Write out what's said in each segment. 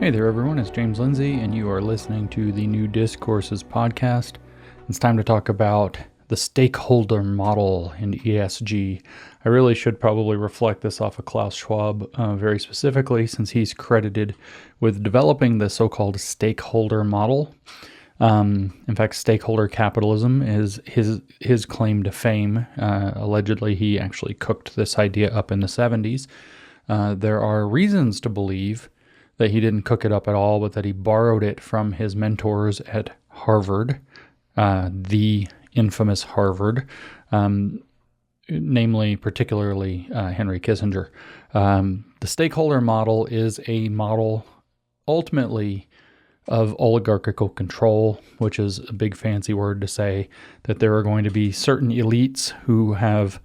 Hey there, everyone. It's James Lindsay, and you are listening to the new Discourses podcast. It's time to talk about the stakeholder model in ESG. I really should probably reflect this off of Klaus Schwab very specifically, since he's credited with developing the so-called stakeholder model. In fact, Stakeholder Capitalism is his claim to fame. Allegedly, he actually cooked this idea up in the 70s. There are reasons to believe that he didn't cook it up at all, but that he borrowed it from his mentors at Harvard, the infamous Harvard, particularly Henry Kissinger. The stakeholder model is a model ultimately of oligarchical control, which is a big fancy word to say that there are going to be certain elites who have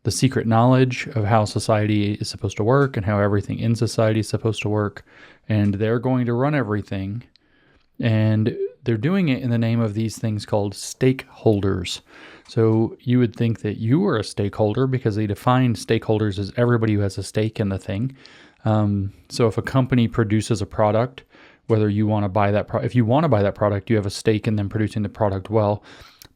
the secret knowledge of how society is supposed to work and how everything in society is supposed to work, and they're going to run everything, and they're doing it in the name of these things called stakeholders. So you would think that you were a stakeholder because they define stakeholders as everybody who has a stake in the thing. So if a company produces a product, whether you want to buy that if you want to buy that product, you have a stake in them producing the product well.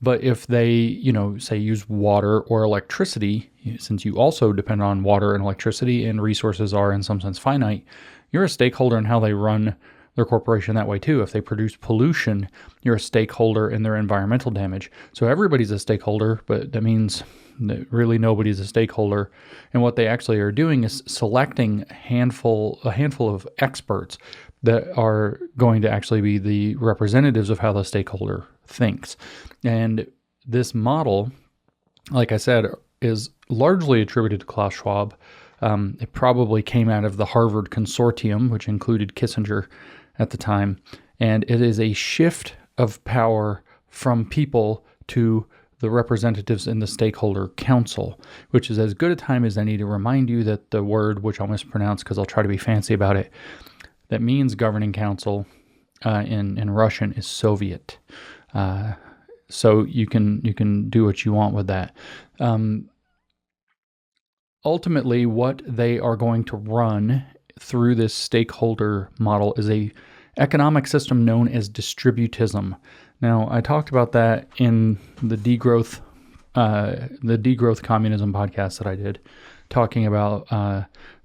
But if they, say use water or electricity, since you also depend on water and electricity and resources are in some sense finite, you're a stakeholder in how they run their corporation that way too. If they produce pollution, you're a stakeholder in their environmental damage. So everybody's a stakeholder, but that means that really nobody's a stakeholder. And what they actually are doing is selecting a handful of experts that are going to actually be the representatives of how the stakeholder thinks. And this model, like I said, is largely attributed to Klaus Schwab. It probably came out of the Harvard consortium, which included Kissinger at the time. And it is a shift of power from people to the representatives in the stakeholder council, which is as good a time as any to remind you that the word, which I'll mispronounce because I'll try to be fancy about it, that means governing council in Russian is Soviet. So you can do what you want with that. Ultimately, what they are going to run through this stakeholder model is a economic system known as distributism. Now, I talked about that in the degrowth communism podcast that I did, talking about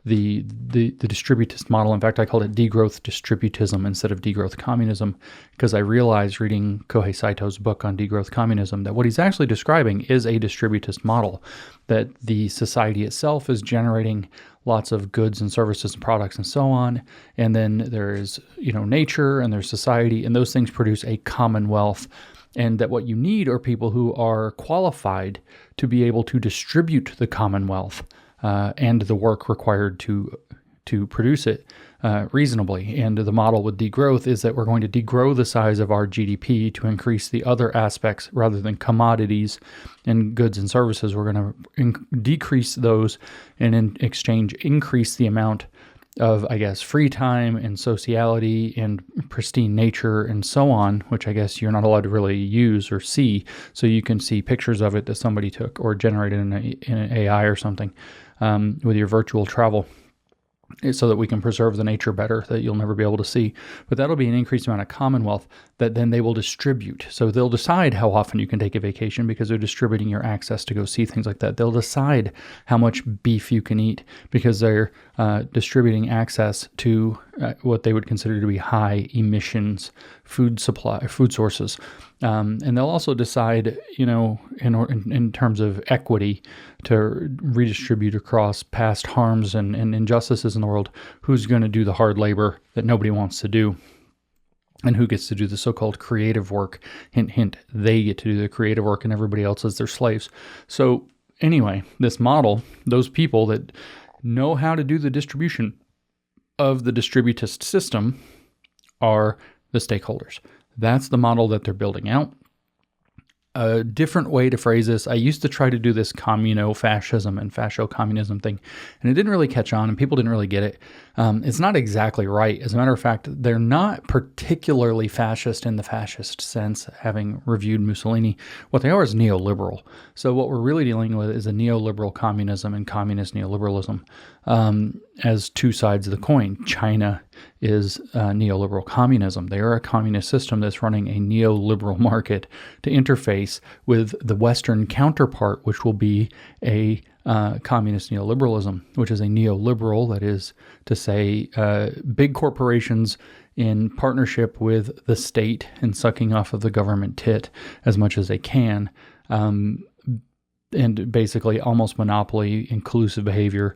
the distributist model. In fact, I called it degrowth distributism instead of degrowth communism, because I realized reading Kohei Saito's book on degrowth communism that what he's actually describing is a distributist model, that the society itself is generating lots of goods and services and products and so on, and then there's nature and there's society, and those things produce a commonwealth. And that what you need are people who are qualified to be able to distribute the commonwealth and the work required to produce it reasonably. And the model with degrowth is that we're going to degrow the size of our GDP to increase the other aspects rather than commodities and goods and services. We're going to decrease those and in exchange increase the amount of, free time and sociality and pristine nature and so on, which I guess you're not allowed to really use or see. So you can see pictures of it that somebody took or generated in an AI or something with your virtual travel, so that we can preserve the nature better that you'll never be able to see. But that'll be an increased amount of commonwealth that then they will distribute. So they'll decide how often you can take a vacation because they're distributing your access to go see things like that. They'll decide how much beef you can eat because they're distributing access to what they would consider to be high emissions food sources. And they'll also decide, in terms of equity, to redistribute across past harms and injustices in the world, who's going to do the hard labor that nobody wants to do, and who gets to do the so-called creative work. Hint, hint, they get to do the creative work and everybody else is their slaves. So anyway, this model, those people that know how to do the distribution of the distributist system are the stakeholders. That's the model that they're building out. A different way to phrase this, I used to try to do this communo-fascism and fascio-communism thing, and it didn't really catch on, and people didn't really get it. It's not exactly right. As a matter of fact, they're not particularly fascist in the fascist sense, having reviewed Mussolini. What they are is neoliberal. So what we're really dealing with is a neoliberal communism and communist neoliberalism. as two sides of the coin. China is neoliberal communism. They are a communist system that's running a neoliberal market to interface with the Western counterpart, which will be a communist neoliberalism, which is a neoliberal, that is to say, big corporations in partnership with the state and sucking off of the government tit as much as they can, and basically almost monopoly inclusive behavior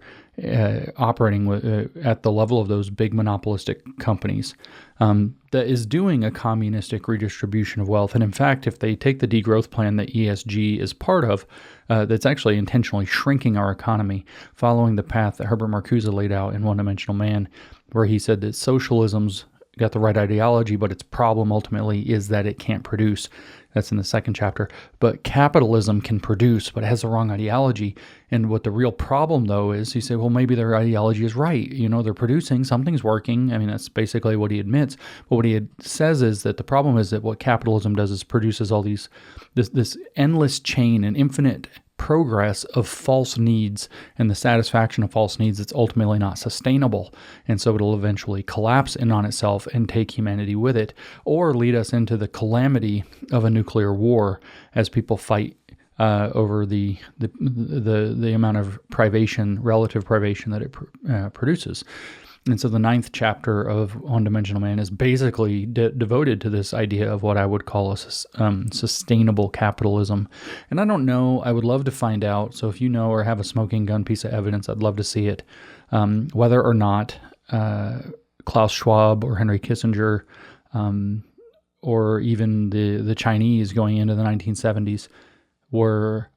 operating at the level of those big monopolistic companies that is doing a communistic redistribution of wealth. And in fact, if they take the degrowth plan that ESG is part of, that's actually intentionally shrinking our economy, following the path that Herbert Marcuse laid out in One Dimensional Man, where he said that socialism's got the right ideology, but its problem ultimately is that it can't produce. That's in the second chapter. But capitalism can produce, but it has the wrong ideology. And what the real problem, though, is you say, well, maybe their ideology is right. They're producing, something's working. I mean, that's basically what he admits. But what he says is that the problem is that what capitalism does is produces all this endless chain and infinite progress of false needs and the satisfaction of false needs that's ultimately not sustainable. And so it'll eventually collapse in on itself and take humanity with it, or lead us into the calamity of a nuclear war as people fight over the amount of relative privation that it produces. And so the 9th chapter of One Dimensional Man is basically devoted to this idea of what I would call a sustainable capitalism. And I don't know, I would love to find out. So if you know or have a smoking gun piece of evidence, I'd love to see it. Whether or not Klaus Schwab or Henry Kissinger or even the Chinese going into the 1970s were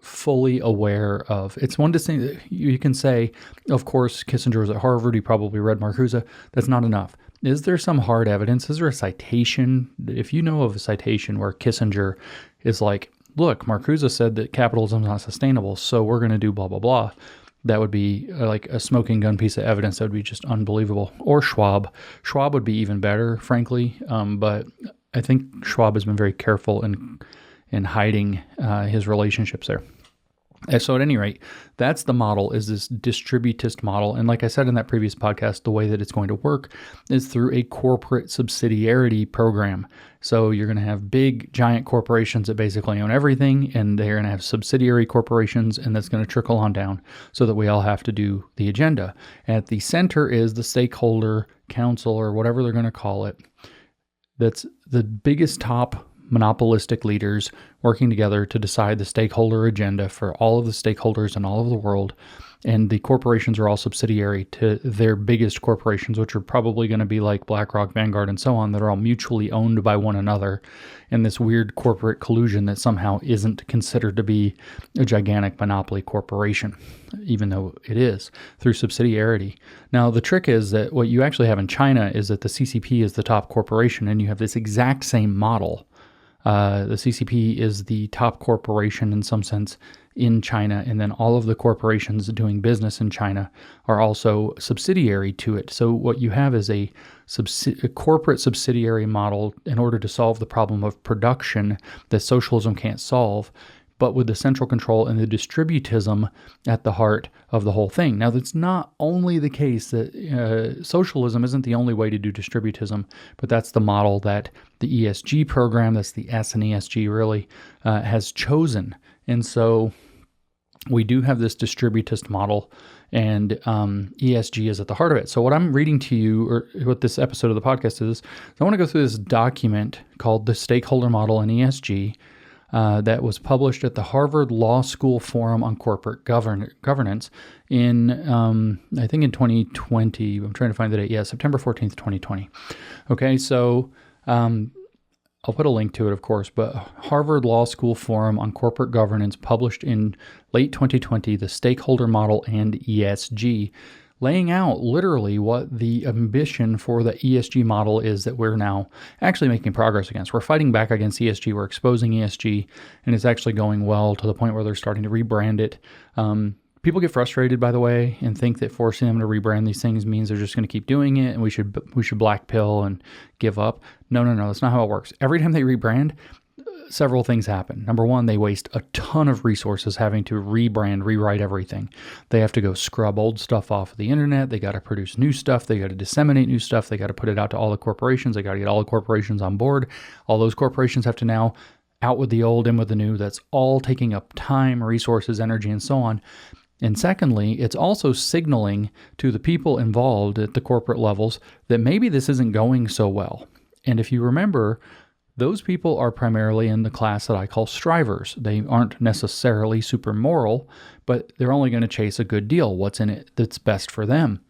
fully aware of. It's one to say, you can say, of course, Kissinger was at Harvard, he probably read Marcuse. That's not enough. Is there some hard evidence? Is there a citation? If you know of a citation where Kissinger is like, look, Marcuse said that capitalism is not sustainable, so we're going to do blah, blah, blah. That would be like a smoking gun piece of evidence. That would be just unbelievable. Or Schwab. Schwab would be even better, frankly. But I think Schwab has been very careful in hiding his relationships there. So at any rate, that's the model, is this distributist model. And like I said in that previous podcast, the way that it's going to work is through a corporate subsidiarity program. So you're going to have big, giant corporations that basically own everything, and they're going to have subsidiary corporations, and that's going to trickle on down so that we all have to do the agenda. At the center is the stakeholder council, or whatever they're going to call it. That's the biggest top monopolistic leaders working together to decide the stakeholder agenda for all of the stakeholders in all of the world. And the corporations are all subsidiary to their biggest corporations, which are probably going to be like BlackRock, Vanguard, and so on, that are all mutually owned by one another in this weird corporate collusion that somehow isn't considered to be a gigantic monopoly corporation, even though it is, through subsidiarity. Now, the trick is that what you actually have in China is that the CCP is the top corporation, and you have this exact same model. The CCP is the top corporation in some sense in China, and then all of the corporations doing business in China are also subsidiary to it. So what you have is a corporate subsidiary model in order to solve the problem of production that socialism can't solve, but with the central control and the distributism at the heart of the whole thing. Now, that's not only the case that socialism isn't the only way to do distributism, but that's the model that the ESG program, that's the S in ESG really, has chosen. And so we do have this distributist model, and ESG is at the heart of it. So what I'm reading to you, or what this episode of the podcast is I want to go through this document called The Stakeholder Model in ESG, that was published at the Harvard Law School Forum on Corporate Governance in, I think in 2020. I'm trying to find the date. Yeah, September 14th, 2020. Okay, so I'll put a link to it, of course, but Harvard Law School Forum on Corporate Governance published in late 2020, The Stakeholder Model and ESG, laying out literally what the ambition for the ESG model is that we're now actually making progress against. We're fighting back against ESG. We're exposing ESG, and it's actually going well to the point where they're starting to rebrand it. People get frustrated, by the way, and think that forcing them to rebrand these things means they're just going to keep doing it, and we should black pill and give up. No, that's not how it works. Every time they rebrand, several things happen. Number one, they waste a ton of resources having to rebrand, rewrite everything. They have to go scrub old stuff off of the internet. They got to produce new stuff. They got to disseminate new stuff. They got to put it out to all the corporations. They got to get all the corporations on board. All those corporations have to now out with the old, in with the new. That's all taking up time, resources, energy, and so on. And secondly, it's also signaling to the people involved at the corporate levels that maybe this isn't going so well. And if you remember, those people are primarily in the class that I call strivers. They aren't necessarily super moral, but they're only going to chase a good deal. What's in it that's best for them?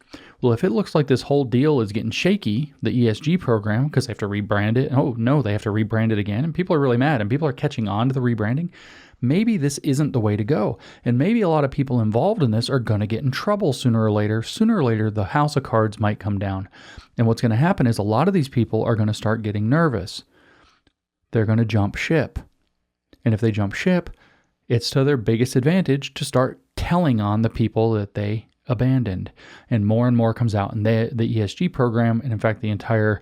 Well, if it looks like this whole deal is getting shaky, the ESG program, because they have to rebrand it. Oh, no, they have to rebrand it again. And people are really mad and people are catching on to the rebranding. Maybe this isn't the way to go. And maybe a lot of people involved in this are going to get in trouble sooner or later. Sooner or later, the house of cards might come down. And what's going to happen is a lot of these people are going to start getting nervous. They're going to jump ship. And if they jump ship, it's to their biggest advantage to start telling on the people that they abandoned. And more comes out. And the ESG program, and in fact, the entire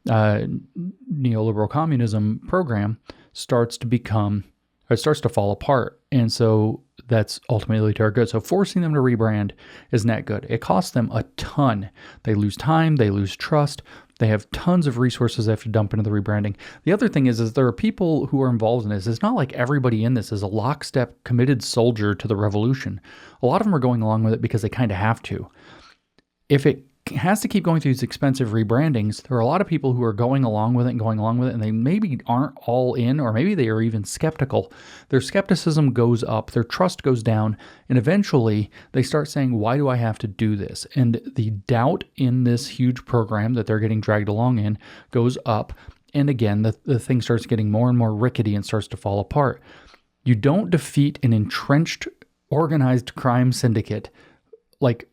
neoliberal communism program starts to fall apart. And so that's ultimately to our good. So forcing them to rebrand is not good. It costs them a ton. They lose time. They lose trust. They have tons of resources they have to dump into the rebranding. The other thing is there are people who are involved in this. It's not like everybody in this is a lockstep committed soldier to the revolution. A lot of them are going along with it because they kind of have to. If it has to keep going through these expensive rebrandings, there are a lot of people who are going along with it, and they maybe aren't all in, or maybe they are even skeptical. Their skepticism goes up, their trust goes down, and eventually they start saying, why do I have to do this? And the doubt in this huge program that they're getting dragged along in goes up, and again, the thing starts getting more and more rickety and starts to fall apart. You don't defeat an entrenched, organized crime syndicate like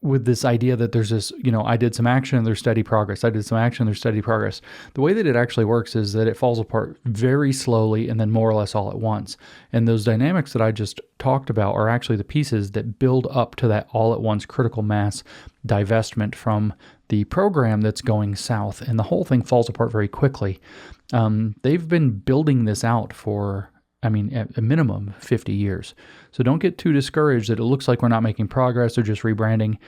with this idea that there's this, I did some action and there's steady progress. I did some action and there's steady progress. The way that it actually works is that it falls apart very slowly and then more or less all at once. And those dynamics that I just talked about are actually the pieces that build up to that all at once critical mass divestment from the program that's going south. And the whole thing falls apart very quickly. They've been building this out for at a minimum 50 years. So don't get too discouraged that it looks like we're not making progress or just rebranding.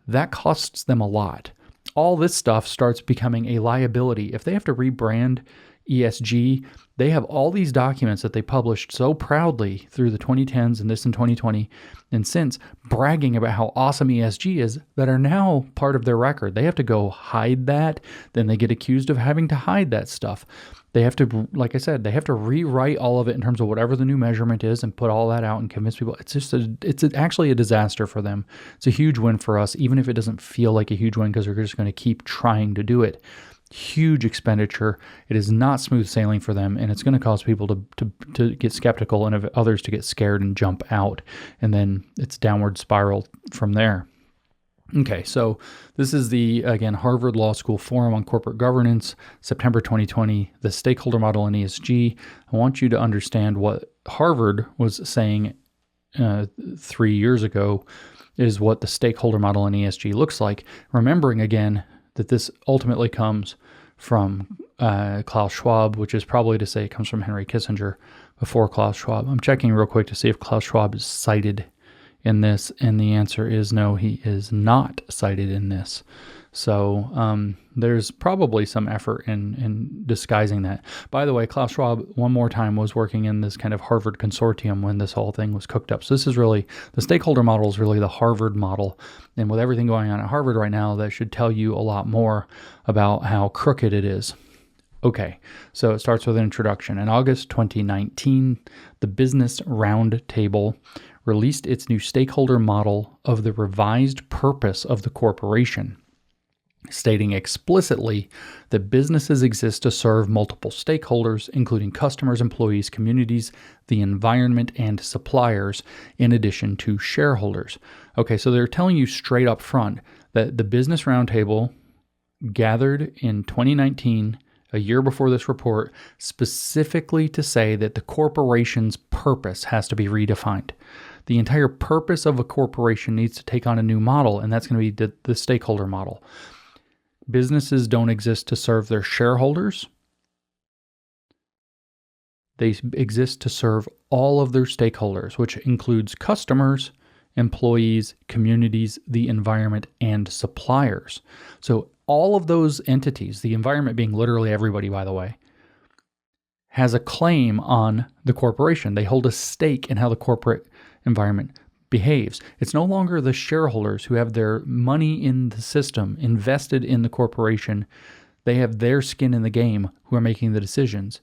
That costs them a lot. All this stuff starts becoming a liability. If they have to rebrand ESG, they have all these documents that they published so proudly through the 2010s and this in 2020 and since, bragging about how awesome ESG is, that are now part of their record. They have to go hide that. Then they get accused of having to hide that stuff. They have to, like I said, they have to rewrite all of it in terms of whatever the new measurement is and put all that out and convince people. It's actually a disaster for them. It's a huge win for us, even if it doesn't feel like a huge win because we're just going to keep trying to do it. Huge expenditure. It is not smooth sailing for them, and it's going to cause people to get skeptical and others to get scared and jump out, and then it's downward spiral from there. Okay, so this is the, again, Harvard Law School Forum on Corporate Governance, September 2020, the stakeholder model in ESG. I want you to understand what Harvard was saying 3 years ago is what the stakeholder model in ESG looks like. Remembering, again, that this ultimately comes from Klaus Schwab, which is probably to say it comes from Henry Kissinger before Klaus Schwab. I'm checking real quick to see if Klaus Schwab is cited in this, and the answer is no, he is not cited in this. So there's probably some effort in disguising that. By the way, Klaus Schwab, one more time, was working in this kind of Harvard consortium when this whole thing was cooked up. So this is really, the stakeholder model is really the Harvard model. And with everything going on at Harvard right now, that should tell you a lot more about how crooked it is. Okay, so it starts with an introduction. In August 2019, the Business Roundtable released its new stakeholder model of the revised purpose of the corporation, stating explicitly that businesses exist to serve multiple stakeholders, including customers, employees, communities, the environment, and suppliers, in addition to shareholders. Okay, so they're telling you straight up front that the Business Roundtable gathered in 2019, a year before this report, specifically to say that the corporation's purpose has to be redefined. The entire purpose of a corporation needs to take on a new model, and that's going to be the stakeholder model. Businesses don't exist to serve their shareholders. They exist to serve all of their stakeholders, which includes customers, employees, communities, the environment, and suppliers. So all of those entities, the environment being literally everybody, by the way, has a claim on the corporation. They hold a stake in how the corporate environment behaves. It's no longer the shareholders who have their money in the system invested in the corporation. They have their skin in the game who are making the decisions.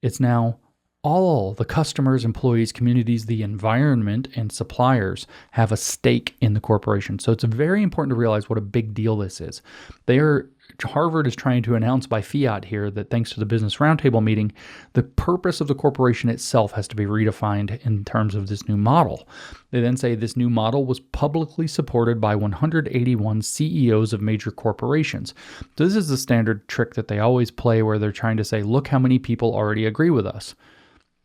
It's now all the customers, employees, communities, the environment, and suppliers have a stake in the corporation. So it's very important to realize what a big deal this is. Harvard is trying to announce by fiat here that thanks to the Business Roundtable meeting, the purpose of the corporation itself has to be redefined in terms of this new model. They then say this new model was publicly supported by 181 CEOs of major corporations. So this is the standard trick that they always play where they're trying to say, look how many people already agree with us.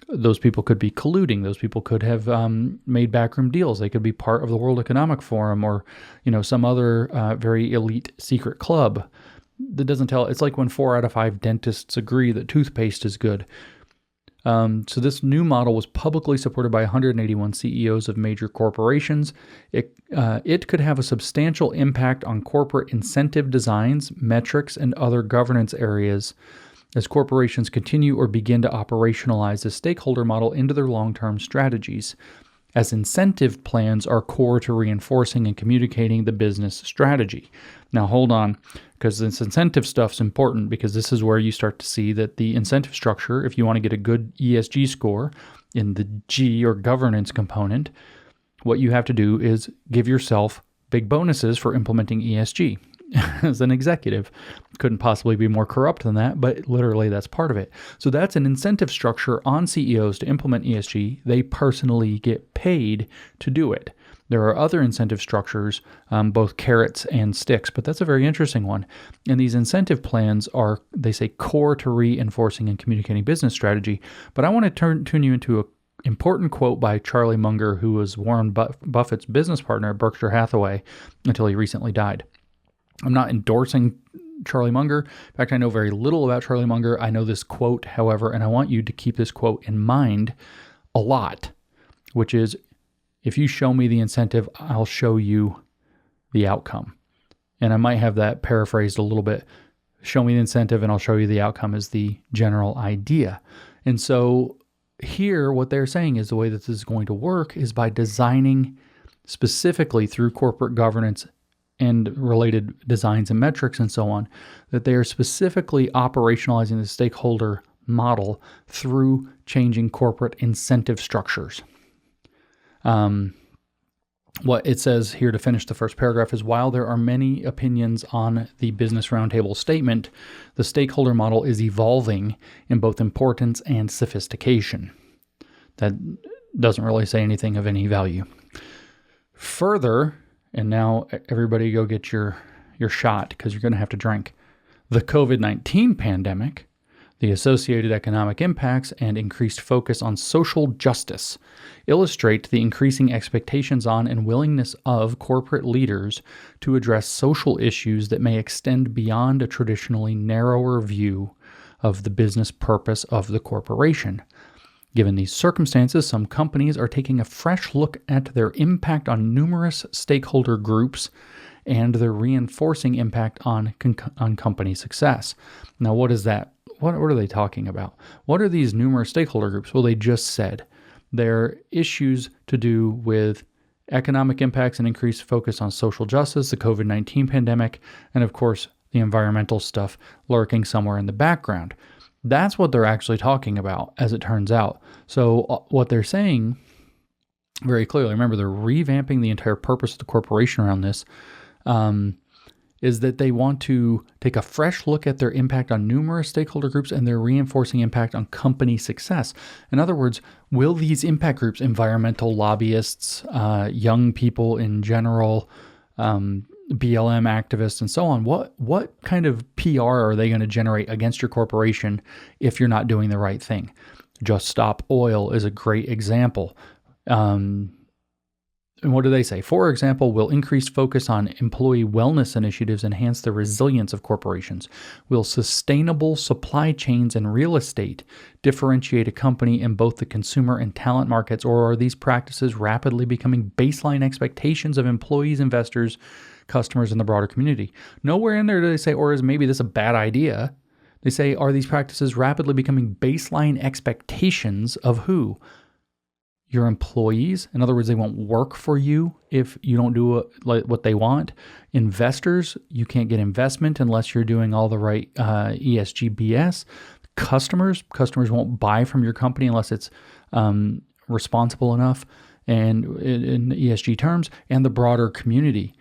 Those people could be colluding. Those people could have made backroom deals. They could be part of the World Economic Forum or, some other very elite secret club. That doesn't tell. It's like when 4 out of 5 dentists agree that toothpaste is good. So this new model was publicly supported by 181 CEOs of major corporations. It could have a substantial impact on corporate incentive designs, metrics, and other governance areas as corporations continue or begin to operationalize the stakeholder model into their long-term strategies, as incentive plans are core to reinforcing and communicating the business strategy. Now, hold on, because this incentive stuff's important because this is where you start to see that the incentive structure, if you want to get a good ESG score in the G or governance component, what you have to do is give yourself big bonuses for implementing ESG. As an executive, couldn't possibly be more corrupt than that, but literally that's part of it. So that's an incentive structure on CEOs to implement ESG. They personally get paid to do it. There are other incentive structures, both carrots and sticks, but that's a very interesting one. And these incentive plans are, they say, core to reinforcing and communicating business strategy. But I want to tune you into an important quote by Charlie Munger, who was Warren Buffett's business partner at Berkshire Hathaway until he recently died. I'm not endorsing Charlie Munger. In fact, I know very little about Charlie Munger. I know this quote, however, and I want you to keep this quote in mind a lot, which is, if you show me the incentive, I'll show you the outcome. And I might have that paraphrased a little bit. Show me the incentive and I'll show you the outcome is the general idea. And so here, what they're saying is the way that this is going to work is by designing specifically through corporate governance and related designs and metrics and so on, that they are specifically operationalizing the stakeholder model through changing corporate incentive structures. What it says here to finish the first paragraph is, while there are many opinions on the Business Roundtable statement, the stakeholder model is evolving in both importance and sophistication. That doesn't really say anything of any value. Further, and now everybody go get your shot because you're going to have to drink. The COVID-19 pandemic, the associated economic impacts, and increased focus on social justice illustrate the increasing expectations on and willingness of corporate leaders to address social issues that may extend beyond a traditionally narrower view of the business purpose of the corporation. Given these circumstances, some companies are taking a fresh look at their impact on numerous stakeholder groups and their reinforcing impact on company success. Now, what is that? What are they talking about? What are these numerous stakeholder groups? Well, they just said they're issues to do with economic impacts and increased focus on social justice, the COVID-19 pandemic, and of course, the environmental stuff lurking somewhere in the background. That's what they're actually talking about, as it turns out. So what they're saying very clearly, remember, they're revamping the entire purpose of the corporation around this, is that they want to take a fresh look at their impact on numerous stakeholder groups and their reinforcing impact on company success. In other words, will these impact groups, environmental lobbyists, young people in general, BLM activists, and so on, what kind of PR are they going to generate against your corporation if you're not doing the right thing? Just Stop Oil is a great example. And what do they say? For example, will increased focus on employee wellness initiatives enhance the resilience of corporations? Will sustainable supply chains and real estate differentiate a company in both the consumer and talent markets, or are these practices rapidly becoming baseline expectations of employees, investors, customers, and the broader community? Nowhere in there do they say, or is maybe this a bad idea? They say, are these practices rapidly becoming baseline expectations of who? Your employees. In other words, they won't work for you if you don't do what they want. Investors, you can't get investment unless you're doing all the right ESG BS. Customers won't buy from your company unless it's responsible enough and in ESG terms, and the broader community.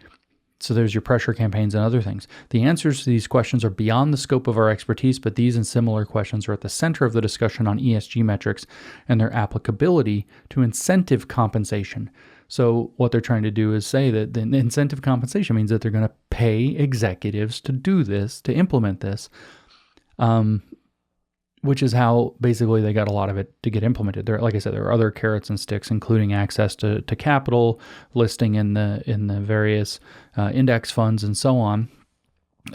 So there's your pressure campaigns and other things. The answers to these questions are beyond the scope of our expertise, but these and similar questions are at the center of the discussion on ESG metrics and their applicability to incentive compensation. So what they're trying to do is say that the incentive compensation means that they're going to pay executives to do this, to implement this, which is how basically they got a lot of it to get implemented. There, like I said, there are other carrots and sticks, including access to capital, listing in the various index funds and so on,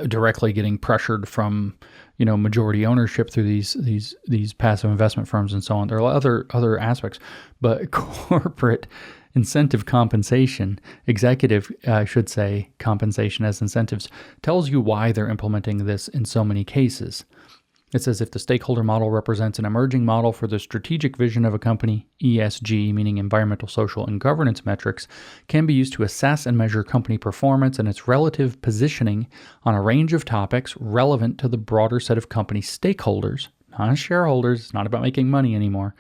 directly getting pressured from majority ownership through these passive investment firms and so on. There are other aspects, but corporate incentive compensation, executive, I should say, compensation as incentives, tells you why they're implementing this in so many cases. It says if the stakeholder model represents an emerging model for the strategic vision of a company, ESG, meaning environmental, social, and governance metrics, can be used to assess and measure company performance and its relative positioning on a range of topics relevant to the broader set of company stakeholders, not shareholders. It's not about making money anymore.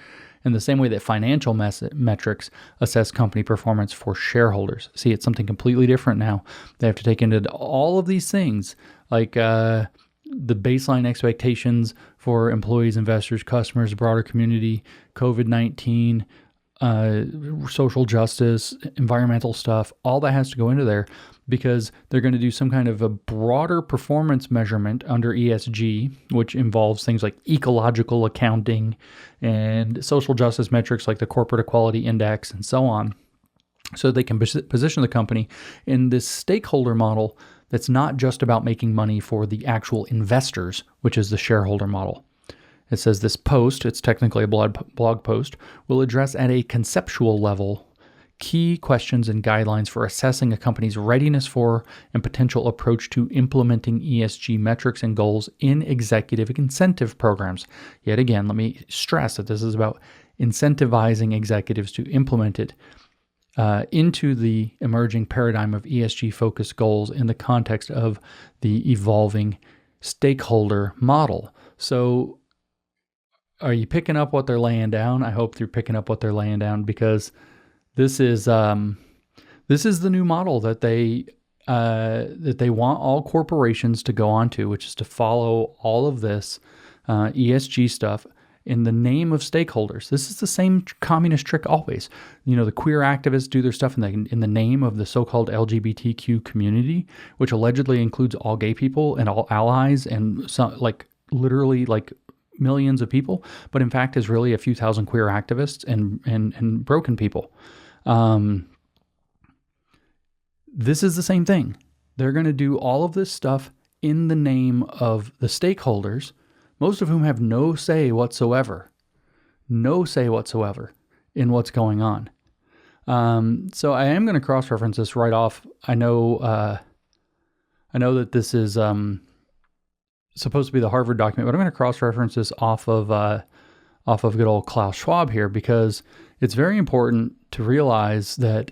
In the same way that financial metrics assess company performance for shareholders. See, it's something completely different now. They have to take into all of these things, like the baseline expectations for employees, investors, customers, broader community, COVID-19, social justice, environmental stuff, all that has to go into there because they're going to do some kind of a broader performance measurement under ESG, which involves things like ecological accounting and social justice metrics like the Corporate Equality Index and so on. So they can position the company in this stakeholder model that's not just about making money for the actual investors, which is the shareholder model. It says this post, it's technically a blog post, will address at a conceptual level key questions and guidelines for assessing a company's readiness for and potential approach to implementing ESG metrics and goals in executive incentive programs. Yet again, let me stress that this is about incentivizing executives to implement it into the emerging paradigm of ESG-focused goals in the context of the evolving stakeholder model. So are you picking up what they're laying down? I hope you're picking up what they're laying down because this is the new model that they want all corporations to go onto, which is to follow all of this ESG stuff in the name of stakeholders. This is the same communist trick always. The queer activists do their stuff in the name of the so-called LGBTQ community, which allegedly includes all gay people and all allies and some, literally millions of people, but in fact is really a few thousand queer activists and broken people. This is the same thing. They're going to do all of this stuff in the name of the stakeholders, most of whom have no say whatsoever in what's going on. So I am going to cross-reference this right off. I know that this is supposed to be the Harvard document, but I'm going to cross-reference this off of good old Klaus Schwab here because it's very important to realize that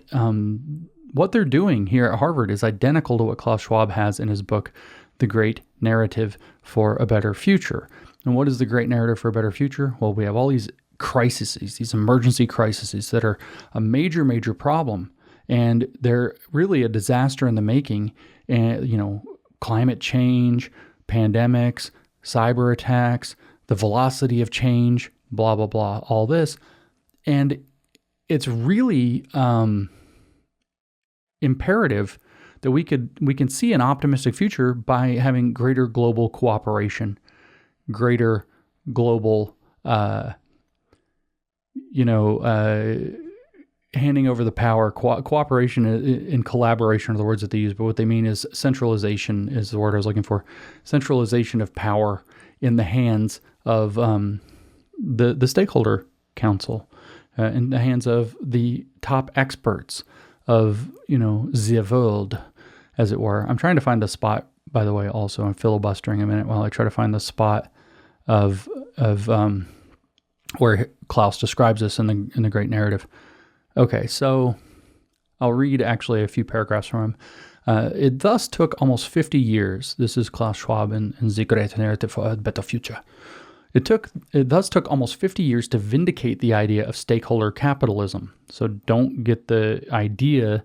what they're doing here at Harvard is identical to what Klaus Schwab has in his book, The Great Narrative for a Better Future. And what is the great narrative for a better future? Well, we have all these crises, these emergency crises that are a major, major problem. And they're really a disaster in the making. And, climate change, pandemics, cyber attacks, the velocity of change, blah, blah, blah, all this. And it's really imperative that we can see an optimistic future by having greater global cooperation, greater global, handing over the power. Cooperation and collaboration are the words that they use, but what they mean is centralization is the word I was looking for. Centralization of power in the hands of the stakeholder council, in the hands of the top experts of, the world, as it were. I'm trying to find the spot, by the way, also. I'm filibustering a minute while I try to find the spot of where Klaus describes this in the great narrative. Okay, so I'll read actually a few paragraphs from him. It thus took almost 50 years. This is Klaus Schwab in The Great Narrative for a Better Future. It thus took almost 50 years to vindicate the idea of stakeholder capitalism. So don't get the idea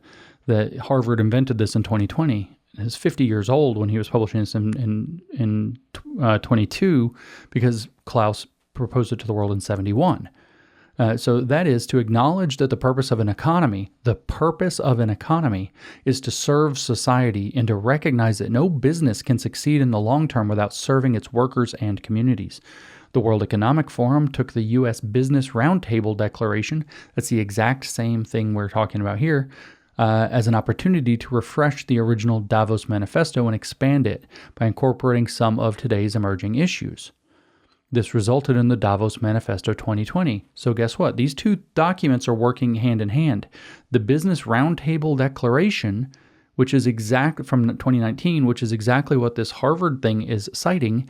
that Harvard invented this in 2020. It's 50 years old when he was publishing this in 22, because Klaus proposed it to the world in 71. So that is to acknowledge that the purpose of an economy is to serve society, and to recognize that no business can succeed in the long term without serving its workers and communities. The World Economic Forum took the U.S. Business Roundtable Declaration, that's the exact same thing we're talking about here, as an opportunity to refresh the original Davos Manifesto and expand it by incorporating some of today's emerging issues. This resulted in the Davos Manifesto 2020. So guess what? These two documents are working hand in hand. The Business Roundtable Declaration, which is from 2019, which is exactly what this Harvard thing is citing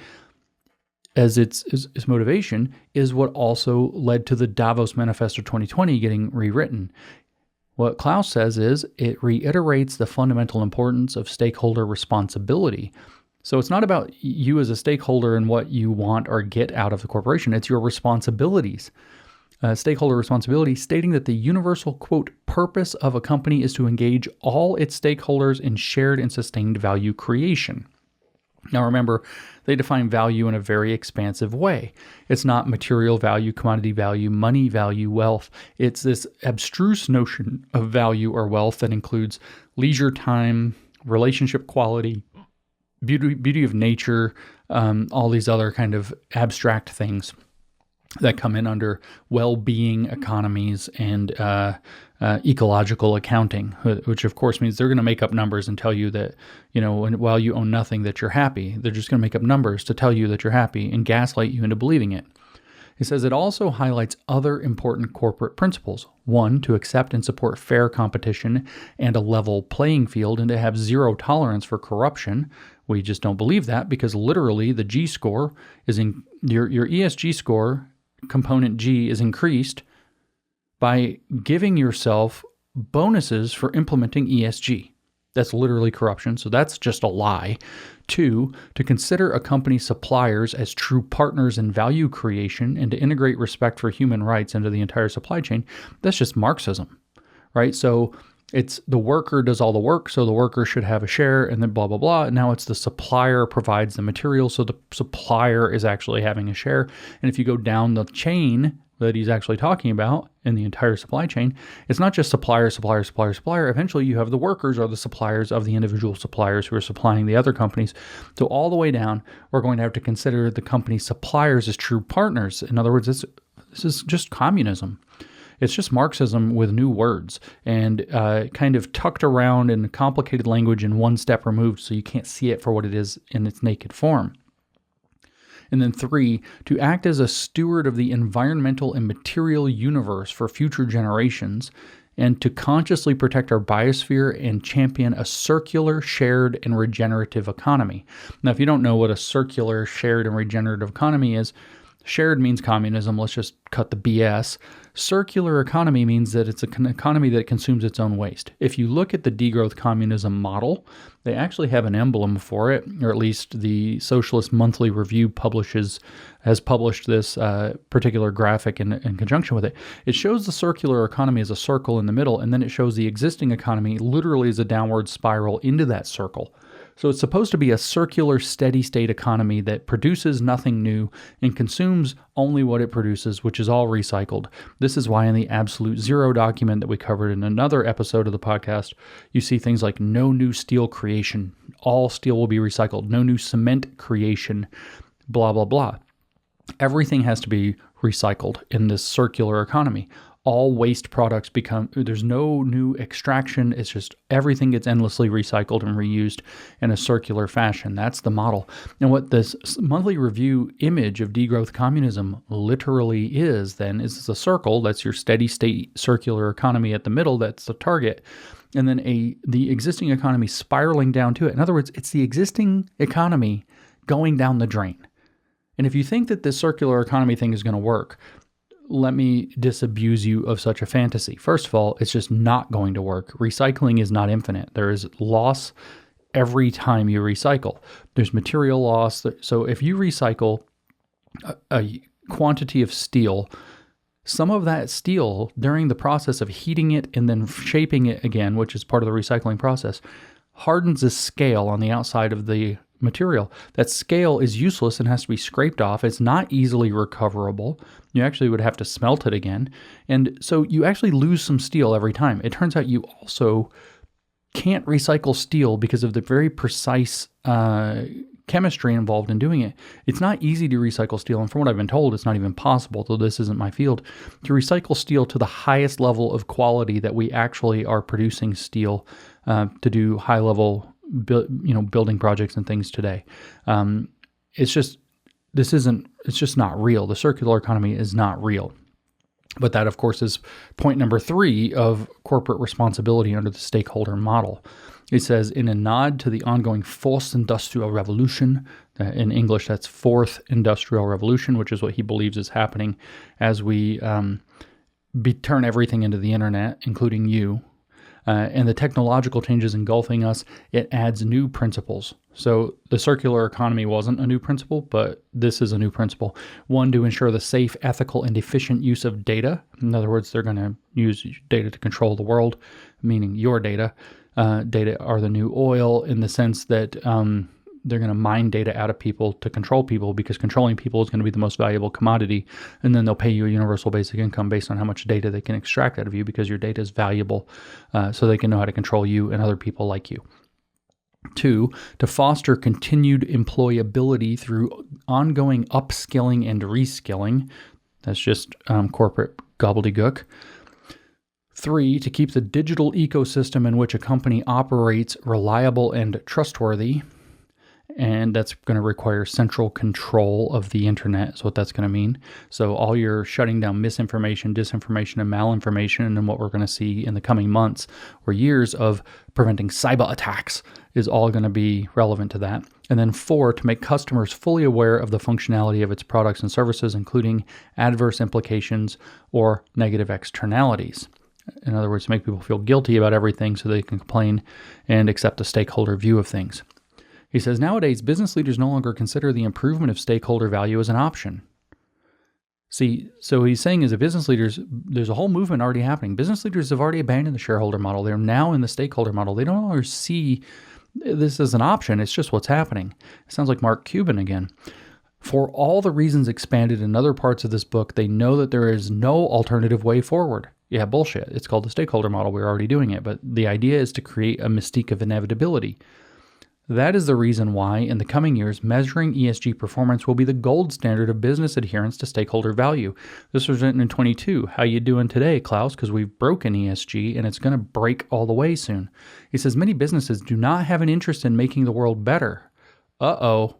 as its motivation, is what also led to the Davos Manifesto 2020 getting rewritten. What Klaus says is it reiterates the fundamental importance of stakeholder responsibility. So it's not about you as a stakeholder and what you want or get out of the corporation. It's your responsibilities. Stakeholder responsibility, stating that the universal, quote, purpose of a company is to engage all its stakeholders in shared and sustained value creation. Now remember, they define value in a very expansive way. It's not material value, commodity value, money value, wealth. It's this abstruse notion of value or wealth that includes leisure time, relationship quality, beauty of nature, all these other kind of abstract things that come in under well-being economies and ecological accounting, which of course means they're going to make up numbers and tell you that, while you own nothing, that you're happy. They're just going to make up numbers to tell you that you're happy and gaslight you into believing it. He says it also highlights other important corporate principles. One, to accept and support fair competition and a level playing field, and to have zero tolerance for corruption. We just don't believe that, because literally the G score is in your ESG score, component G, is increased by giving yourself bonuses for implementing ESG. That's literally corruption, so that's just a lie. Two, to consider a company's suppliers as true partners in value creation and to integrate respect for human rights into the entire supply chain. That's just Marxism, right? So it's the worker does all the work, so the worker should have a share, and then blah, blah, blah. And now it's the supplier provides the material, so the supplier is actually having a share. And if you go down the chain that he's actually talking about in the entire supply chain, it's not just supplier. Eventually you have the workers or the suppliers of the individual suppliers who are supplying the other companies. So all the way down, we're going to have to consider the company's suppliers as true partners. In other words, this is just communism. It's just Marxism with new words and kind of tucked around in complicated language and one step removed, so you can't see it for what it is in its naked form. And then three, to act as a steward of the environmental and material universe for future generations, and to consciously protect our biosphere and champion a circular, shared, and regenerative economy. Now, if you don't know what a circular, shared, and regenerative economy is, shared means communism. Let's just cut the BS. Circular economy means that it's an economy that consumes its own waste. If you look at the degrowth communism model, they actually have an emblem for it, or at least the Socialist Monthly Review has published this particular graphic in conjunction with it. It shows the circular economy as a circle in the middle, and then it shows the existing economy literally as a downward spiral into that circle. So it's supposed to be a circular, steady-state economy that produces nothing new and consumes only what it produces, which is all recycled. This is why in the Absolute Zero document that we covered in another episode of the podcast, you see things like no new steel creation, all steel will be recycled, no new cement creation, blah, blah, blah. Everything has to be recycled in this circular economy. all waste products there's no new extraction. It's just everything gets endlessly recycled and reused in a circular fashion. That's the model. And what this monthly review image of degrowth communism literally is a circle. That's your steady state circular economy at the middle. That's the target. And then the existing economy spiraling down to it. In other words, it's the existing economy going down the drain. And if you think that this circular economy thing is going to work, let me disabuse you of such a fantasy. First of all, it's just not going to work. Recycling is not infinite. There is loss every time you recycle. There's material loss. So if you recycle a quantity of steel, some of that steel, during the process of heating it and then shaping it again, which is part of the recycling process, hardens a scale on the outside of the material. That scale is useless and has to be scraped off. It's not easily recoverable. You actually would have to smelt it again. And so you actually lose some steel every time. It turns out you also can't recycle steel because of the very precise chemistry involved in doing it. It's not easy to recycle steel, and from what I've been told, it's not even possible, though this isn't my field, to recycle steel to the highest level of quality that we actually are producing steel to do high-level building projects and things today. It's just not real. The circular economy is not real. But that, of course, is point number 3 of corporate responsibility under the stakeholder model. It says, in a nod to the ongoing fourth industrial revolution, in English that's fourth industrial revolution, which is what he believes is happening as we turn everything into the internet, including you, and the technological changes engulfing us, it adds new principles. So the circular economy wasn't a new principle, but this is a new principle. One, to ensure the safe, ethical, and efficient use of data. In other words, they're going to use data to control the world, meaning your data. Data are the new oil in the sense that they're going to mine data out of people to control people, because controlling people is going to be the most valuable commodity. And then they'll pay you a universal basic income based on how much data they can extract out of you, because your data is valuable, so they can know how to control you and other people like you. 2, to foster continued employability through ongoing upskilling and reskilling. That's just corporate gobbledygook. 3, to keep the digital ecosystem in which a company operates reliable and trustworthy. And that's going to require central control of the internet, is what that's going to mean. So all your shutting down misinformation, disinformation, and malinformation, and what we're going to see in the coming months or years of preventing cyber attacks is all going to be relevant to that. And then 4, to make customers fully aware of the functionality of its products and services, including adverse implications or negative externalities. In other words, to make people feel guilty about everything so they can complain and accept a stakeholder view of things. He says, nowadays, business leaders no longer consider the improvement of stakeholder value as an option. See, so he's saying as a business leaders, there's a whole movement already happening. Business leaders have already abandoned the shareholder model. They're now in the stakeholder model. They don't longer see this as an option. It's just what's happening. It sounds like Mark Cuban again. For all the reasons expanded in other parts of this book, they know that there is no alternative way forward. Yeah, bullshit. It's called the stakeholder model. We're already doing it. But the idea is to create a mystique of inevitability. That is the reason why, in the coming years, measuring ESG performance will be the gold standard of business adherence to stakeholder value. This was written in 22. How you doing today, Klaus? Because we've broken ESG, and it's going to break all the way soon. He says, many businesses do not have an interest in making the world better. Uh-oh.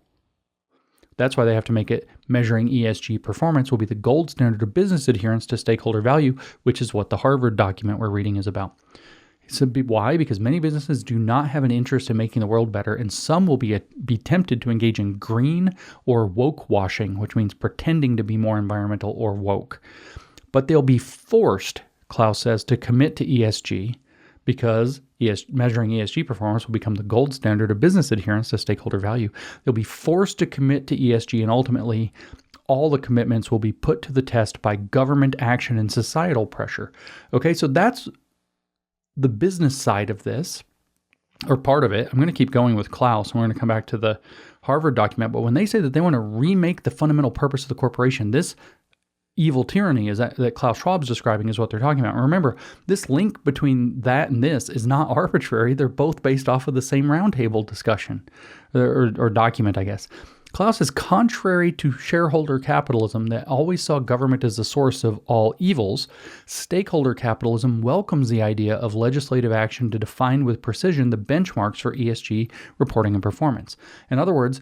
That's why they have to make it measuring ESG performance will be the gold standard of business adherence to stakeholder value, which is what the Harvard document we're reading is about. So why? Because many businesses do not have an interest in making the world better, and some will be tempted to engage in green or woke washing, which means pretending to be more environmental or woke. But they'll be forced, Klaus says, to commit to ESG, because measuring ESG performance will become the gold standard of business adherence to stakeholder value. They'll be forced to commit to ESG, and ultimately all the commitments will be put to the test by government action and societal pressure. Okay, so that's the business side of this, or part of it. I'm going to keep going with Klaus, and we're going to come back to the Harvard document. But when they say that they want to remake the fundamental purpose of the corporation, this evil tyranny is that Klaus Schwab's describing is what they're talking about. And remember, this link between that and this is not arbitrary. They're both based off of the same roundtable discussion or document, I guess. Klaus is contrary to shareholder capitalism that always saw government as the source of all evils. Stakeholder capitalism welcomes the idea of legislative action to define with precision the benchmarks for ESG reporting and performance. In other words,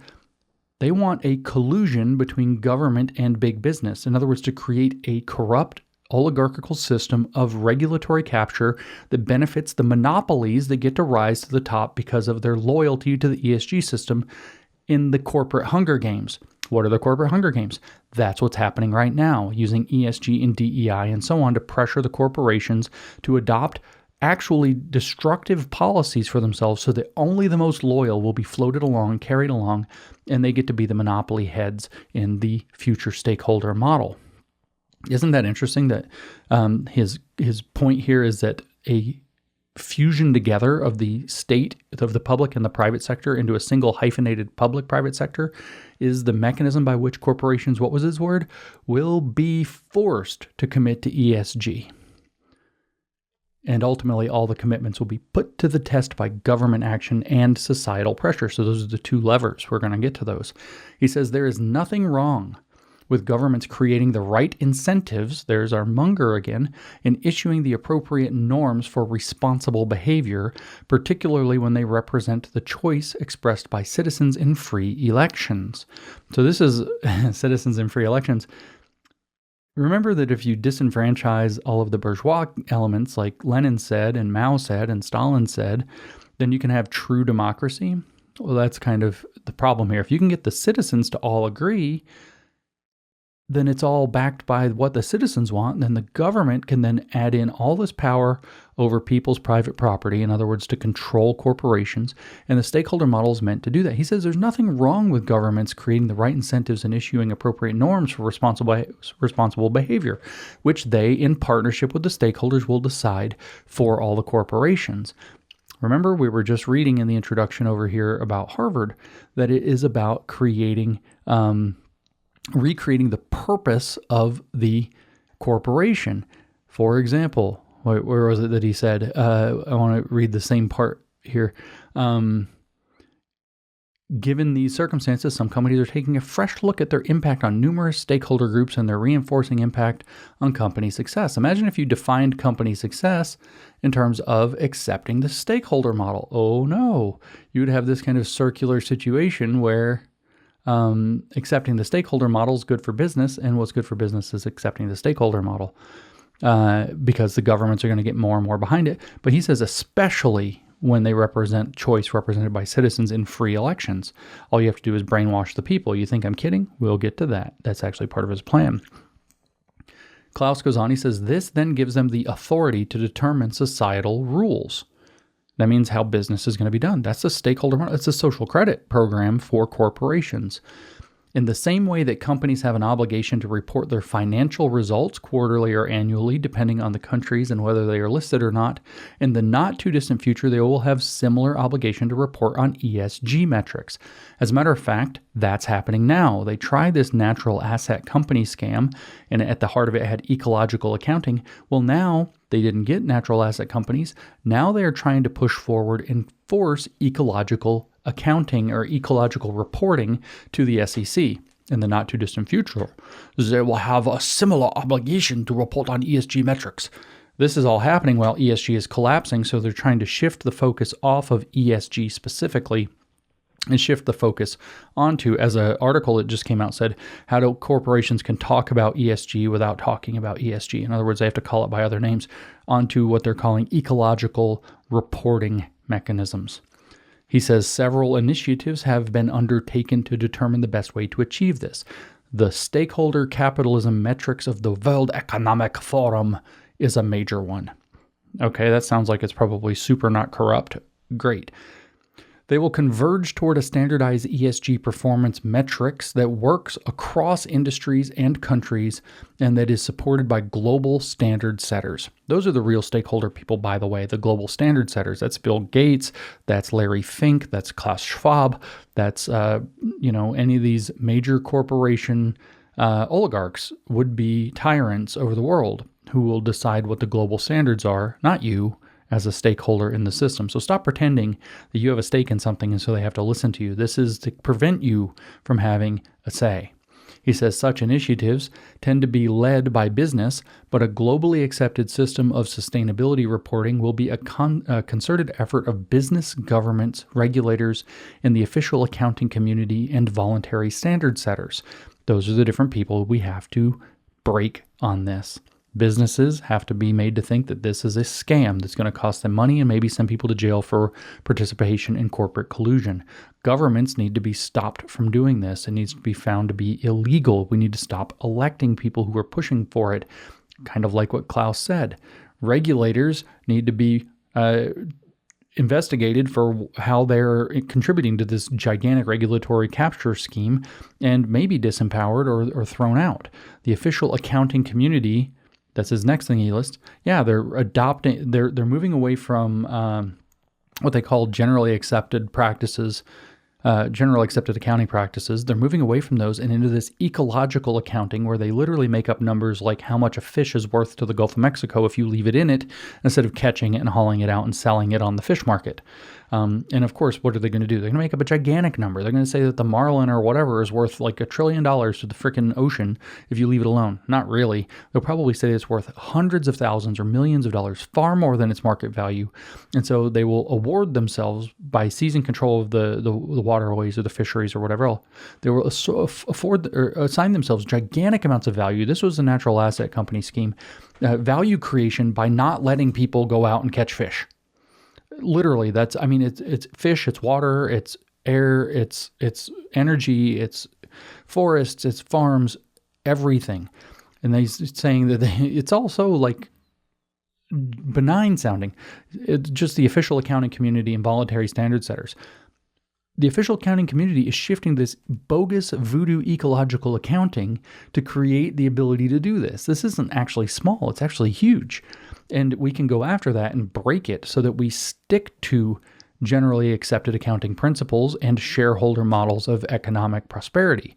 they want a collusion between government and big business. In other words, to create a corrupt oligarchical system of regulatory capture that benefits the monopolies that get to rise to the top because of their loyalty to the ESG system in the corporate Hunger Games. What are the corporate Hunger Games? That's what's happening right now, using ESG and DEI and so on to pressure the corporations to adopt actually destructive policies for themselves so that only the most loyal will be floated along, carried along, and they get to be the monopoly heads in the future stakeholder model. Isn't that interesting that his point here is that a fusion together of the state, of the public and the private sector into a single hyphenated public-private sector is the mechanism by which corporations, what was his word, will be forced to commit to ESG. And ultimately, all the commitments will be put to the test by government action and societal pressure. So those are the two levers. We're going to get to those. He says there is nothing wrong with governments creating the right incentives, there's our Munger again, in issuing the appropriate norms for responsible behavior, particularly when they represent the choice expressed by citizens in free elections. So this is citizens in free elections. Remember that if you disenfranchise all of the bourgeois elements, like Lenin said and Mao said and Stalin said, then you can have true democracy. Well, that's kind of the problem here. If you can get the citizens to all agree, then it's all backed by what the citizens want. And then the government can then add in all this power over people's private property, in other words, to control corporations. And the stakeholder model is meant to do that. He says there's nothing wrong with governments creating the right incentives and issuing appropriate norms for responsible behavior, which they, in partnership with the stakeholders, will decide for all the corporations. Remember, we were just reading in the introduction over here about Harvard that it is about recreating the purpose of the corporation. For example, where was it that he said, I want to read the same part here. Given these circumstances, some companies are taking a fresh look at their impact on numerous stakeholder groups and their reinforcing impact on company success. Imagine if you defined company success in terms of accepting the stakeholder model. Oh no, you would have this kind of circular situation where accepting the stakeholder model is good for business, and what's good for business is accepting the stakeholder model because the governments are going to get more and more behind it. But he says especially when they represent choice represented by citizens in free elections. All you have to do is brainwash the people. You think I'm kidding? We'll get to that. That's actually part of his plan. Klaus goes on, he says, this then gives them the authority to determine societal rules. That means how business is going to be done. That's a stakeholder model. It's a social credit program for corporations. In the same way that companies have an obligation to report their financial results quarterly or annually, depending on the countries and whether they are listed or not, in the not too distant future, they will have similar obligation to report on ESG metrics. As a matter of fact, that's happening now. They tried this natural asset company scam, and at the heart of it had ecological accounting. Well, now they didn't get natural asset companies. Now they are trying to push forward and force ecological accounting or ecological reporting to the SEC in the not too distant future. They will have a similar obligation to report on ESG metrics. This is all happening while ESG is collapsing, so they're trying to shift the focus off of ESG specifically and shift the focus onto, as an article that just came out said, how do corporations can talk about ESG without talking about ESG. In other words, they have to call it by other names, onto what they're calling ecological reporting mechanisms. He says several initiatives have been undertaken to determine the best way to achieve this. The Stakeholder Capitalism metrics of the World Economic Forum is a major one. Okay, that sounds like it's probably super not corrupt. Great. They will converge toward a standardized ESG performance metrics that works across industries and countries and that is supported by global standard setters. Those are the real stakeholder people, by the way, the global standard setters. That's Bill Gates, that's Larry Fink, that's Klaus Schwab, that's any of these major corporation oligarchs would be tyrants over the world who will decide what the global standards are, not you as a stakeholder in the system. So stop pretending that you have a stake in something and so they have to listen to you. This is to prevent you from having a say. He says such initiatives tend to be led by business, but a globally accepted system of sustainability reporting will be a concerted effort of business, governments, regulators, and the official accounting community and voluntary standard setters. Those are the different people we have to break on this. Businesses have to be made to think that this is a scam that's going to cost them money and maybe send people to jail for participation in corporate collusion. Governments need to be stopped from doing this. It needs to be found to be illegal. We need to stop electing people who are pushing for it, kind of like what Klaus said. Regulators need to be investigated for how they're contributing to this gigantic regulatory capture scheme and maybe disempowered or thrown out. The official accounting community, that's his next thing he lists. Yeah, they're moving away from what they call generally accepted practices, general accepted accounting practices. They're moving away from those and into this ecological accounting where they literally make up numbers like how much a fish is worth to the Gulf of Mexico if you leave it in it instead of catching it and hauling it out and selling it on the fish market. And of course, what are they going to do? They're going to make up a gigantic number. They're going to say that the marlin or whatever is worth like $1 trillion to the freaking ocean if you leave it alone. Not really. They'll probably say it's worth hundreds of thousands or millions of dollars, far more than its market value. And so they will award themselves by seizing control of the waterways or the fisheries or whatever else. They will assign themselves gigantic amounts of value. This was a natural asset company scheme. Value creation by not letting people go out and catch fish. Literally, it's fish, it's water, it's air, it's energy, it's forests, it's farms, everything. And he's saying that it's also like benign sounding. It's just the official accounting community and voluntary standard setters. The official accounting community is shifting this bogus voodoo ecological accounting to create the ability to do this. This isn't actually small, it's actually huge. And we can go after that and break it so that we stick to generally accepted accounting principles and shareholder models of economic prosperity,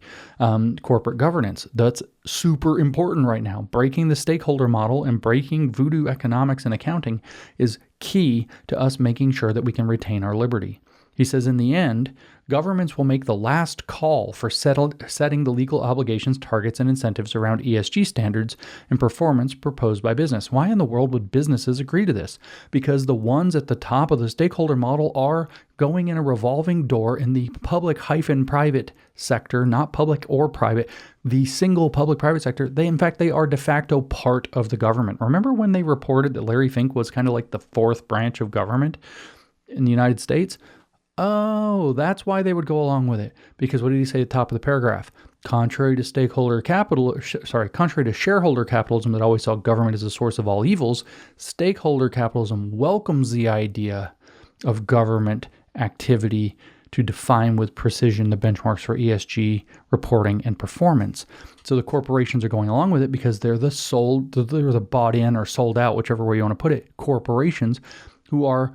corporate governance. That's super important right now. Breaking the stakeholder model and breaking voodoo economics and accounting is key to us making sure that we can retain our liberty. He says, in the end, governments will make the last call for setting the legal obligations, targets, and incentives around ESG standards and performance proposed by business. Why in the world would businesses agree to this? Because the ones at the top of the stakeholder model are going in a revolving door in the public-private sector, not public or private, the single public-private sector. They are de facto part of the government. Remember when they reported that Larry Fink was kind of like the fourth branch of government in the United States? Oh, that's why they would go along with it. Because what did he say at the top of the paragraph? Contrary to shareholder capitalism that always saw government as a source of all evils, stakeholder capitalism welcomes the idea of government activity to define with precision the benchmarks for ESG reporting and performance. So the corporations are going along with it because they're the bought in or sold out, whichever way you want to put it, corporations who are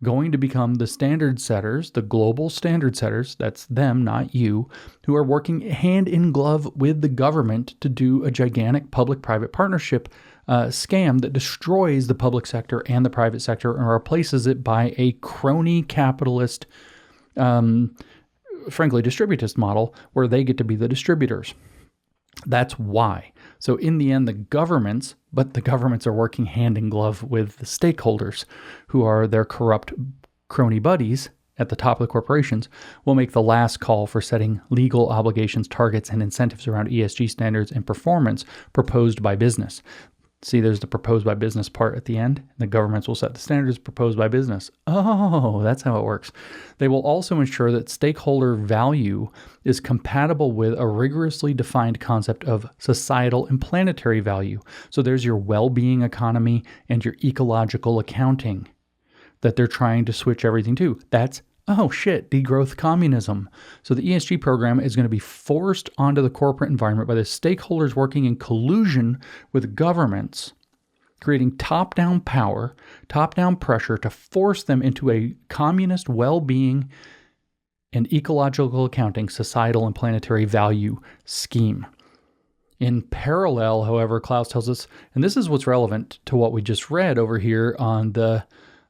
going to become the standard setters, the global standard setters, that's them, not you, who are working hand in glove with the government to do a gigantic public-private partnership scam that destroys the public sector and the private sector and replaces it by a crony capitalist, frankly, distributist model where they get to be the distributors. That's why. So in the end, the governments are working hand in glove with the stakeholders who are their corrupt crony buddies at the top of the corporations, will make the last call for setting legal obligations, targets, and incentives around ESG standards and performance proposed by business. See, there's the proposed by business part at the end. The governments will set the standards proposed by business. Oh, that's how it works. They will also ensure that stakeholder value is compatible with a rigorously defined concept of societal and planetary value. So there's your well-being economy and your ecological accounting that they're trying to switch everything to. That's degrowth communism. So the ESG program is going to be forced onto the corporate environment by the stakeholders working in collusion with governments, creating top-down power, top-down pressure to force them into a communist well-being and ecological accounting, societal and planetary value scheme. In parallel, however, Klaus tells us, and this is what's relevant to what we just read over here on the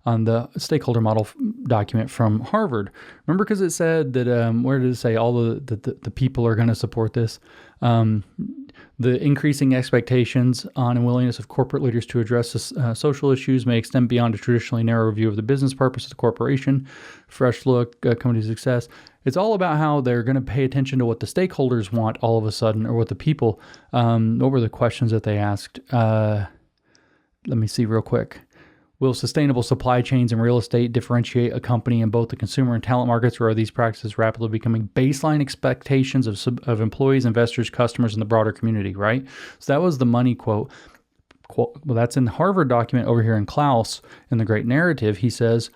on the stakeholder model document from Harvard. Remember, because it said that, where did it say all the people are going to support this? The increasing expectations on and willingness of corporate leaders to address social issues may extend beyond a traditionally narrow view of the business purpose of the corporation. Fresh look, company success. It's all about how they're going to pay attention to what the stakeholders want all of a sudden, or what the people. What were the questions that they asked? Let me see real quick. Will sustainable supply chains and real estate differentiate a company in both the consumer and talent markets, or are these practices rapidly becoming baseline expectations of employees, investors, customers, and the broader community, right? So that was the money quote. Well, that's in the Harvard document. Over here in Klaus, in The Great Narrative, he says,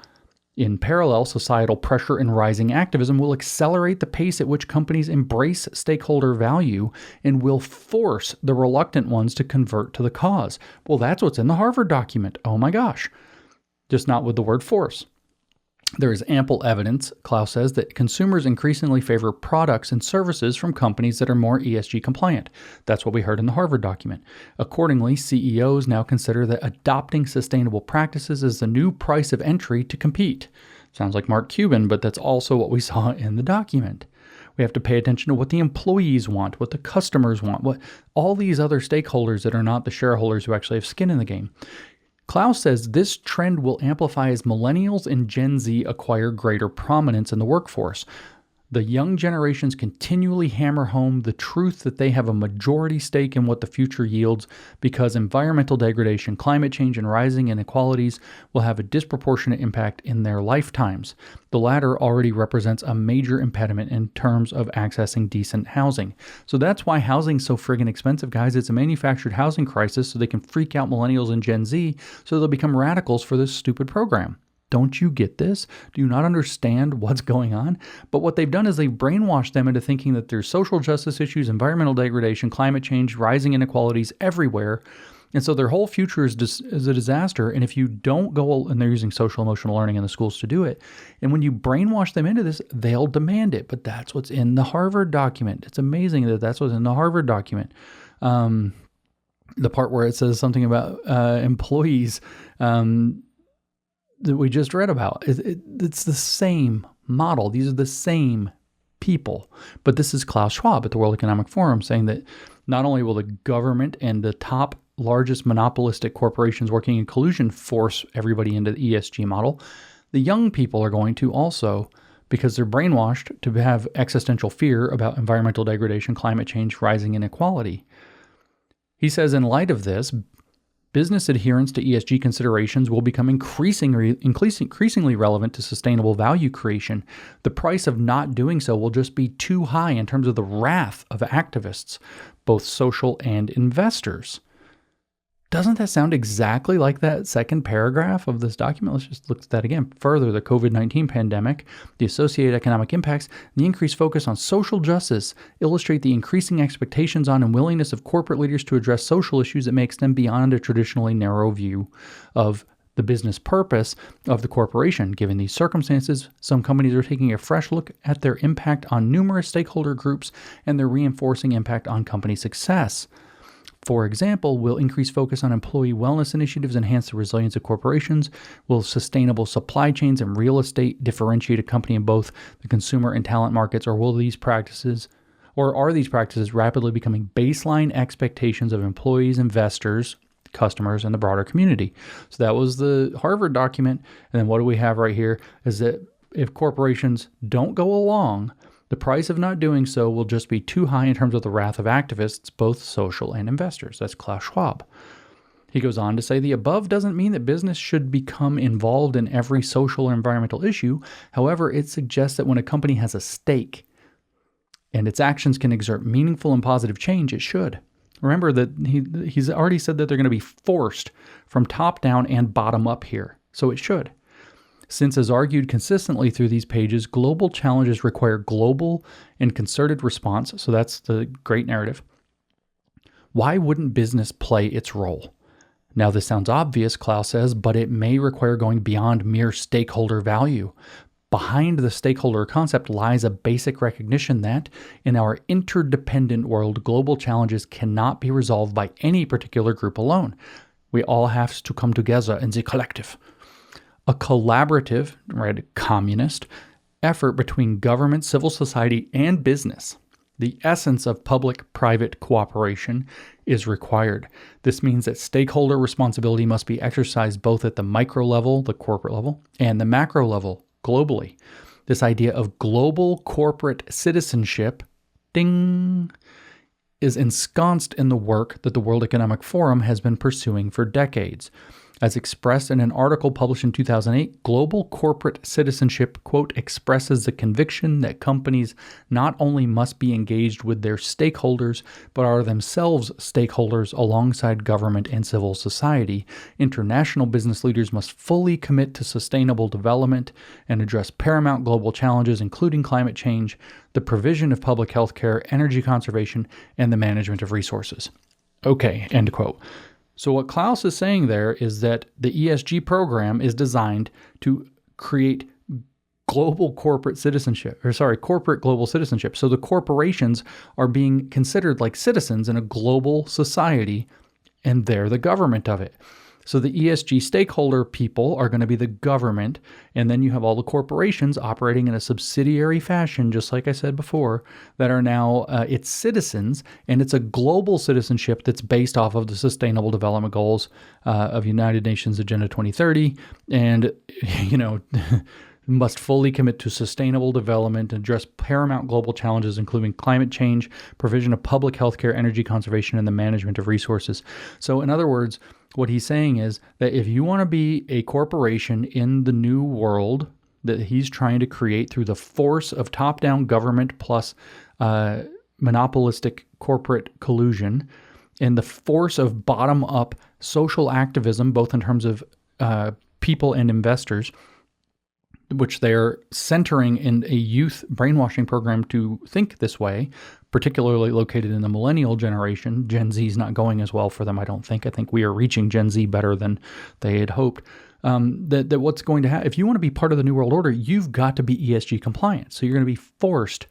in parallel, societal pressure and rising activism will accelerate the pace at which companies embrace stakeholder value and will force the reluctant ones to convert to the cause. Well, that's what's in the Harvard document. Oh my gosh. Just not with the word force. There is ample evidence, Klaus says, that consumers increasingly favor products and services from companies that are more ESG compliant. That's what we heard in the Harvard document. Accordingly, CEOs now consider that adopting sustainable practices is the new price of entry to compete. Sounds like Mark Cuban, but that's also what we saw in the document. We have to pay attention to what the employees want, what the customers want, what all these other stakeholders that are not the shareholders who actually have skin in the game. Klaus says this trend will amplify as millennials and Gen Z acquire greater prominence in the workforce. The young generations continually hammer home the truth that they have a majority stake in what the future yields, because environmental degradation, climate change, and rising inequalities will have a disproportionate impact in their lifetimes. The latter already represents a major impediment in terms of accessing decent housing. So that's why housing's so friggin' expensive, guys. It's a manufactured housing crisis, so they can freak out millennials and Gen Z, so they'll become radicals for this stupid program. Don't you get this? Do you not understand what's going on? But what they've done is they've brainwashed them into thinking that there's social justice issues, environmental degradation, climate change, rising inequalities everywhere. And so their whole future is a disaster. And if you don't go, and they're using social emotional learning in the schools to do it, and when you brainwash them into this, they'll demand it. But that's what's in the Harvard document. It's amazing that that's what's in the Harvard document. The part where it says something about employees, that we just read about. It's the same model. These are the same people. But this is Klaus Schwab at the World Economic Forum saying that not only will the government and the top largest monopolistic corporations working in collusion force everybody into the ESG model, the young people are going to also, because they're brainwashed to have existential fear about environmental degradation, climate change, rising inequality. He says in light of this, business adherence to ESG considerations will become increasingly relevant to sustainable value creation. The price of not doing so will just be too high in terms of the wrath of activists, both social and investors. Doesn't that sound exactly like that second paragraph of this document? Let's just look at that again. Further, the COVID-19 pandemic, the associated economic impacts, and the increased focus on social justice illustrate the increasing expectations on and willingness of corporate leaders to address social issues that may extend beyond a traditionally narrow view of the business purpose of the corporation. Given these circumstances, some companies are taking a fresh look at their impact on numerous stakeholder groups and their reinforcing impact on company success. For example, will increased focus on employee wellness initiatives enhance the resilience of corporations? Will sustainable supply chains and real estate differentiate a company in both the consumer and talent markets, or are these practices rapidly becoming baseline expectations of employees, investors, customers, and the broader community? So that was the Harvard document. And then what do we have right here is that if corporations don't go along, the price of not doing so will just be too high in terms of the wrath of activists, both social and investors. That's Klaus Schwab. He goes on to say the above doesn't mean that business should become involved in every social or environmental issue. However, it suggests that when a company has a stake and its actions can exert meaningful and positive change, it should. Remember that he's already said that they're going to be forced from top down and bottom up here. So it should. Since, as argued consistently through these pages, global challenges require global and concerted response, so that's the great narrative, why wouldn't business play its role? Now, this sounds obvious, Klaus says, but it may require going beyond mere stakeholder value. Behind the stakeholder concept lies a basic recognition that, in our interdependent world, global challenges cannot be resolved by any particular group alone. We all have to come together in the collective. a collaborative, right, communist effort between government, civil society, and business. The essence of public-private cooperation is required. This means that stakeholder responsibility must be exercised both at the micro level, the corporate level, and the macro level, globally. This idea of global corporate citizenship, ding, is ensconced in the work that the World Economic Forum has been pursuing for decades. As expressed in an article published in 2008, global corporate citizenship, quote, expresses the conviction that companies not only must be engaged with their stakeholders, but are themselves stakeholders alongside government and civil society. International business leaders must fully commit to sustainable development and address paramount global challenges, including climate change, the provision of public health care, energy conservation, and the management of resources. Okay, end quote. So what Klaus is saying there is that the ESG program is designed to create corporate global citizenship. So the corporations are being considered like citizens in a global society, and they're the government of it. So the ESG stakeholder people are going to be the government, and then you have all the corporations operating in a subsidiary fashion, just like I said before, that are now its citizens, and it's a global citizenship that's based off of the Sustainable Development Goals of United Nations Agenda 2030, and must fully commit to sustainable development and address paramount global challenges, including climate change, provision of public health care, energy conservation, and the management of resources. So in other words, what he's saying is that if you want to be a corporation in the new world that he's trying to create through the force of top-down government plus monopolistic corporate collusion and the force of bottom-up social activism, both in terms of people and investors, which they're centering in a youth brainwashing program to think this way, particularly located in the millennial generation. Gen Z is not going as well for them, I don't think. I think we are reaching Gen Z better than they had hoped. That what's going to happen, if you want to be part of the New World Order, you've got to be ESG compliant. So you're going to be forced,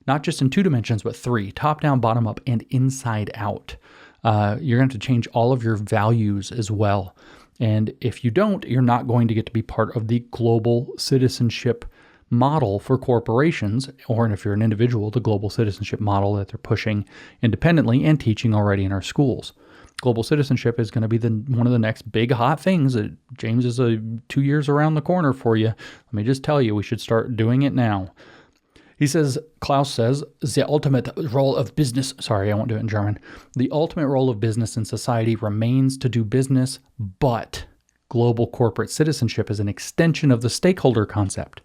not just in 2 dimensions, but 3, top down, bottom up, and inside out. You're going to have to change all of your values as well. And if you don't, you're not going to get to be part of the global citizenship model for corporations, or if you're an individual, the global citizenship model that they're pushing independently and teaching already in our schools. Global citizenship is going to be one of the next big hot things. James is 2 years around the corner for you. Let me just tell you, we should start doing it now. Klaus says, the ultimate role of business, sorry, I won't do it in German. The ultimate role of business in society remains to do business, but global corporate citizenship is an extension of the stakeholder concept.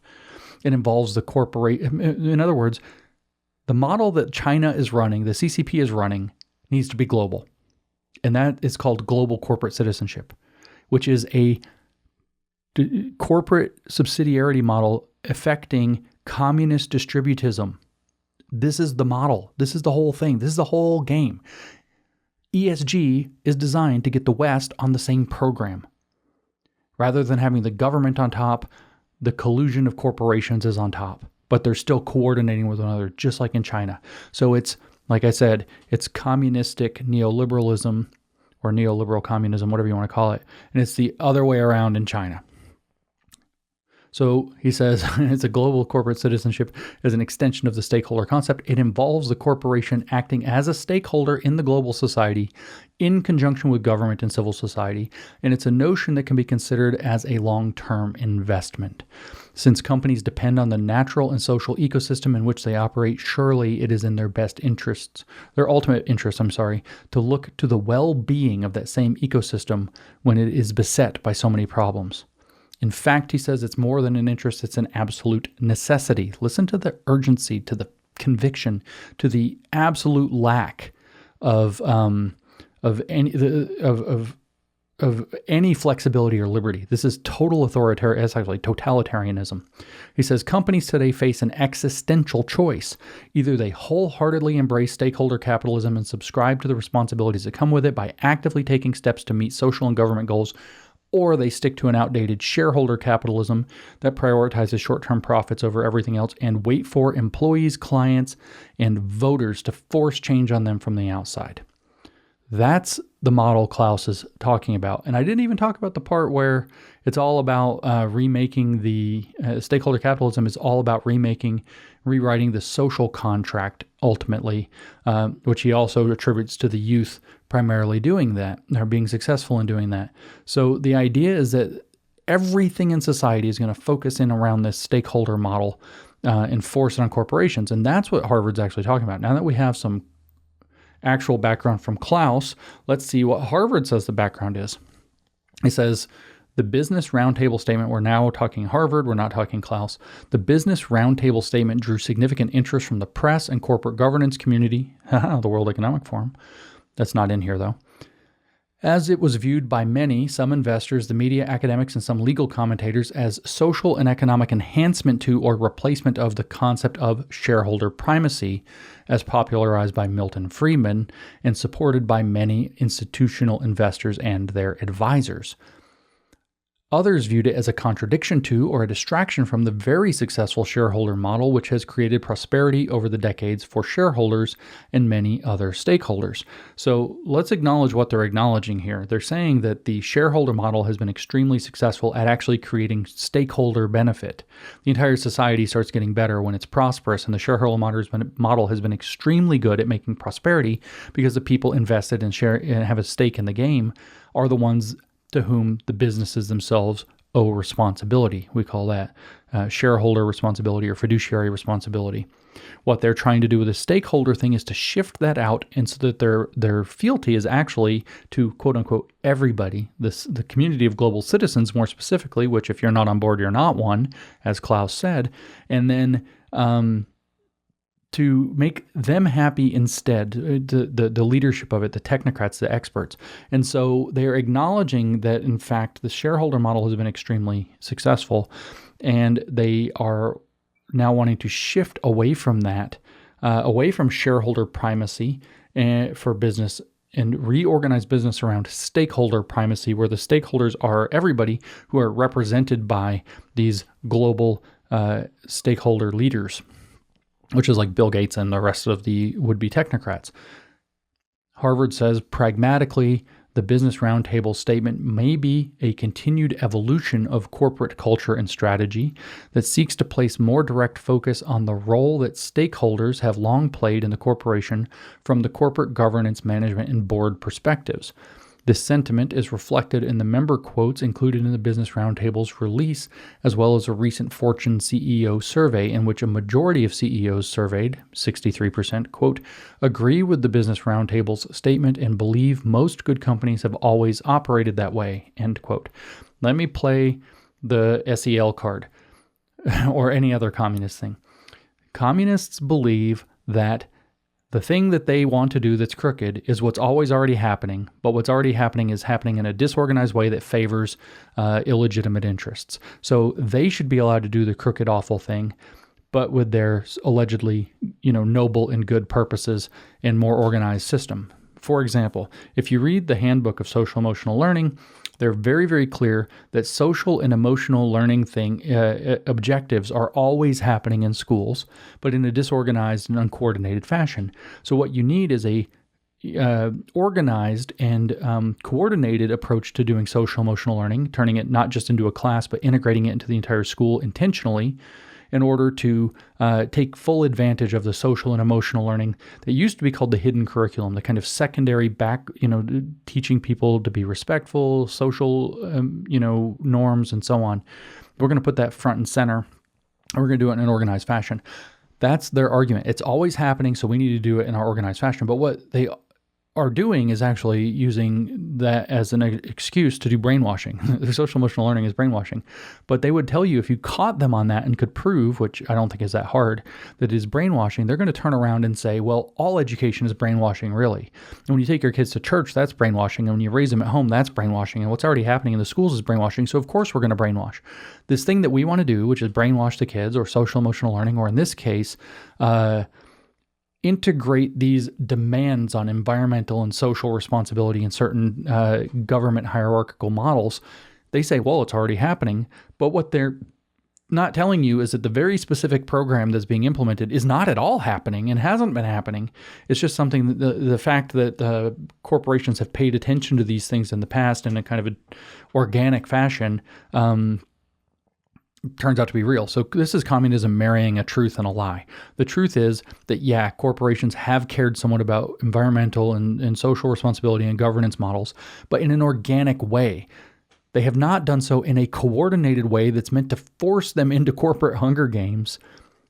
It involves the corporate, in other words, the model that China is running, the CCP is running, needs to be global. And that is called global corporate citizenship, which is a corporate subsidiarity model affecting communist distributism. This is the model. This is the whole thing. This is the whole game. ESG is designed to get the West on the same program. Rather than having the government on top, the collusion of corporations is on top. But they're still coordinating with one another, just like in China. So it's, like I said, it's communistic neoliberalism or neoliberal communism, whatever you want to call it. And it's the other way around in China. So he says it's a global corporate citizenship as an extension of the stakeholder concept. It involves the corporation acting as a stakeholder in the global society in conjunction with government and civil society. And it's a notion that can be considered as a long-term investment. Since companies depend on the natural and social ecosystem in which they operate, surely it is in their ultimate interest, to look to the well-being of that same ecosystem when it is beset by so many problems. In fact, he says it's more than an interest, it's an absolute necessity. Listen to the urgency, to the conviction, to the absolute lack of any flexibility or liberty. This is total totalitarianism. He says companies today face an existential choice. Either they wholeheartedly embrace stakeholder capitalism and subscribe to the responsibilities that come with it by actively taking steps to meet social and government goals, or they stick to an outdated shareholder capitalism that prioritizes short-term profits over everything else and wait for employees, clients, and voters to force change on them from the outside. That's the model Klaus is talking about. And I didn't even talk about the part where it's all about remaking the stakeholder capitalism is all about rewriting the social contract ultimately, which he also attributes to the youth primarily doing that, or being successful in doing that. So the idea is that everything in society is going to focus in around this stakeholder model and force it on corporations. And that's what Harvard's actually talking about. Now that we have some actual background from Klaus, let's see what Harvard says the background is. He says, the Business Roundtable Statement, we're now talking Harvard, we're not talking Klaus. The Business Roundtable Statement drew significant interest from the press and corporate governance community, the World Economic Forum. That's not in here though. As it was viewed by many, some investors, the media, academics, and some legal commentators as social and economic enhancement to or replacement of the concept of shareholder primacy, as popularized by Milton Friedman and supported by many institutional investors and their advisors. Others viewed it as a contradiction to or a distraction from the very successful shareholder model, which has created prosperity over the decades for shareholders and many other stakeholders. So let's acknowledge what they're acknowledging here. They're saying that the shareholder model has been extremely successful at actually creating stakeholder benefit. The entire society starts getting better when it's prosperous, and the shareholder model has been extremely good at making prosperity because the people invested and share and have a stake in the game are the ones to whom the businesses themselves owe responsibility. We call that shareholder responsibility or fiduciary responsibility. What they're trying to do with the stakeholder thing is to shift that out, and so that their fealty is actually to quote unquote everybody, the community of global citizens more specifically, which if you're not on board, you're not one, as Klaus said, and then to make them happy instead, the leadership of it, the technocrats, the experts. And so they're acknowledging that, in fact, the shareholder model has been extremely successful, and they are now wanting to shift away from that, away from shareholder primacy for business, and reorganize business around stakeholder primacy, where the stakeholders are everybody who are represented by these global stakeholder leaders, which is like Bill Gates and the rest of the would-be technocrats. Harvard says, pragmatically, the Business Roundtable Statement may be a continued evolution of corporate culture and strategy that seeks to place more direct focus on the role that stakeholders have long played in the corporation from the corporate governance, management, and board perspectives. This sentiment is reflected in the member quotes included in the Business Roundtable's release, as well as a recent Fortune CEO survey in which a majority of CEOs surveyed, 63%, quote, agree with the Business Roundtable's statement and believe most good companies have always operated that way, end quote. Let me play the SEL card or any other communist thing. Communists believe that the thing that they want to do that's crooked is what's always already happening, but what's already happening is happening in a disorganized way that favors illegitimate interests. So they should be allowed to do the crooked, awful thing, but with their allegedly, noble and good purposes and more organized system. For example, if you read the Handbook of Social Emotional Learning, they're very, very clear that social and emotional learning objectives are always happening in schools, but in a disorganized and uncoordinated fashion. So what you need is a organized and coordinated approach to doing social emotional learning, turning it not just into a class, but integrating it into the entire school intentionally, in order to take full advantage of the social and emotional learning that used to be called the hidden curriculum, the kind of secondary teaching people to be respectful, social, norms, and so on. We're going to put that front and center, and we're going to do it in an organized fashion. That's their argument. It's always happening, so we need to do it in our organized fashion. But what they are doing is actually using that as an excuse to do brainwashing. The social emotional learning is brainwashing. But they would tell you, if you caught them on that and could prove, which I don't think is that hard, that it is brainwashing, they're going to turn around and say, well, all education is brainwashing, really. And when you take your kids to church, that's brainwashing. And when you raise them at home, that's brainwashing. And what's already happening in the schools is brainwashing. So of course we're going to brainwash. This thing that we want to do, which is brainwash the kids, or social emotional learning, or in this case, integrate these demands on environmental and social responsibility in certain government hierarchical models. They say, well, it's already happening. But what they're not telling you is that the very specific program that's being implemented is not at all happening and hasn't been happening. It's just something that the fact that corporations have paid attention to these things in the past in a kind of an organic fashion turns out to be real. So this is communism marrying a truth and a lie. The truth is that, yeah, corporations have cared somewhat about environmental and social responsibility and governance models, but in an organic way. They have not done so in a coordinated way that's meant to force them into corporate Hunger Games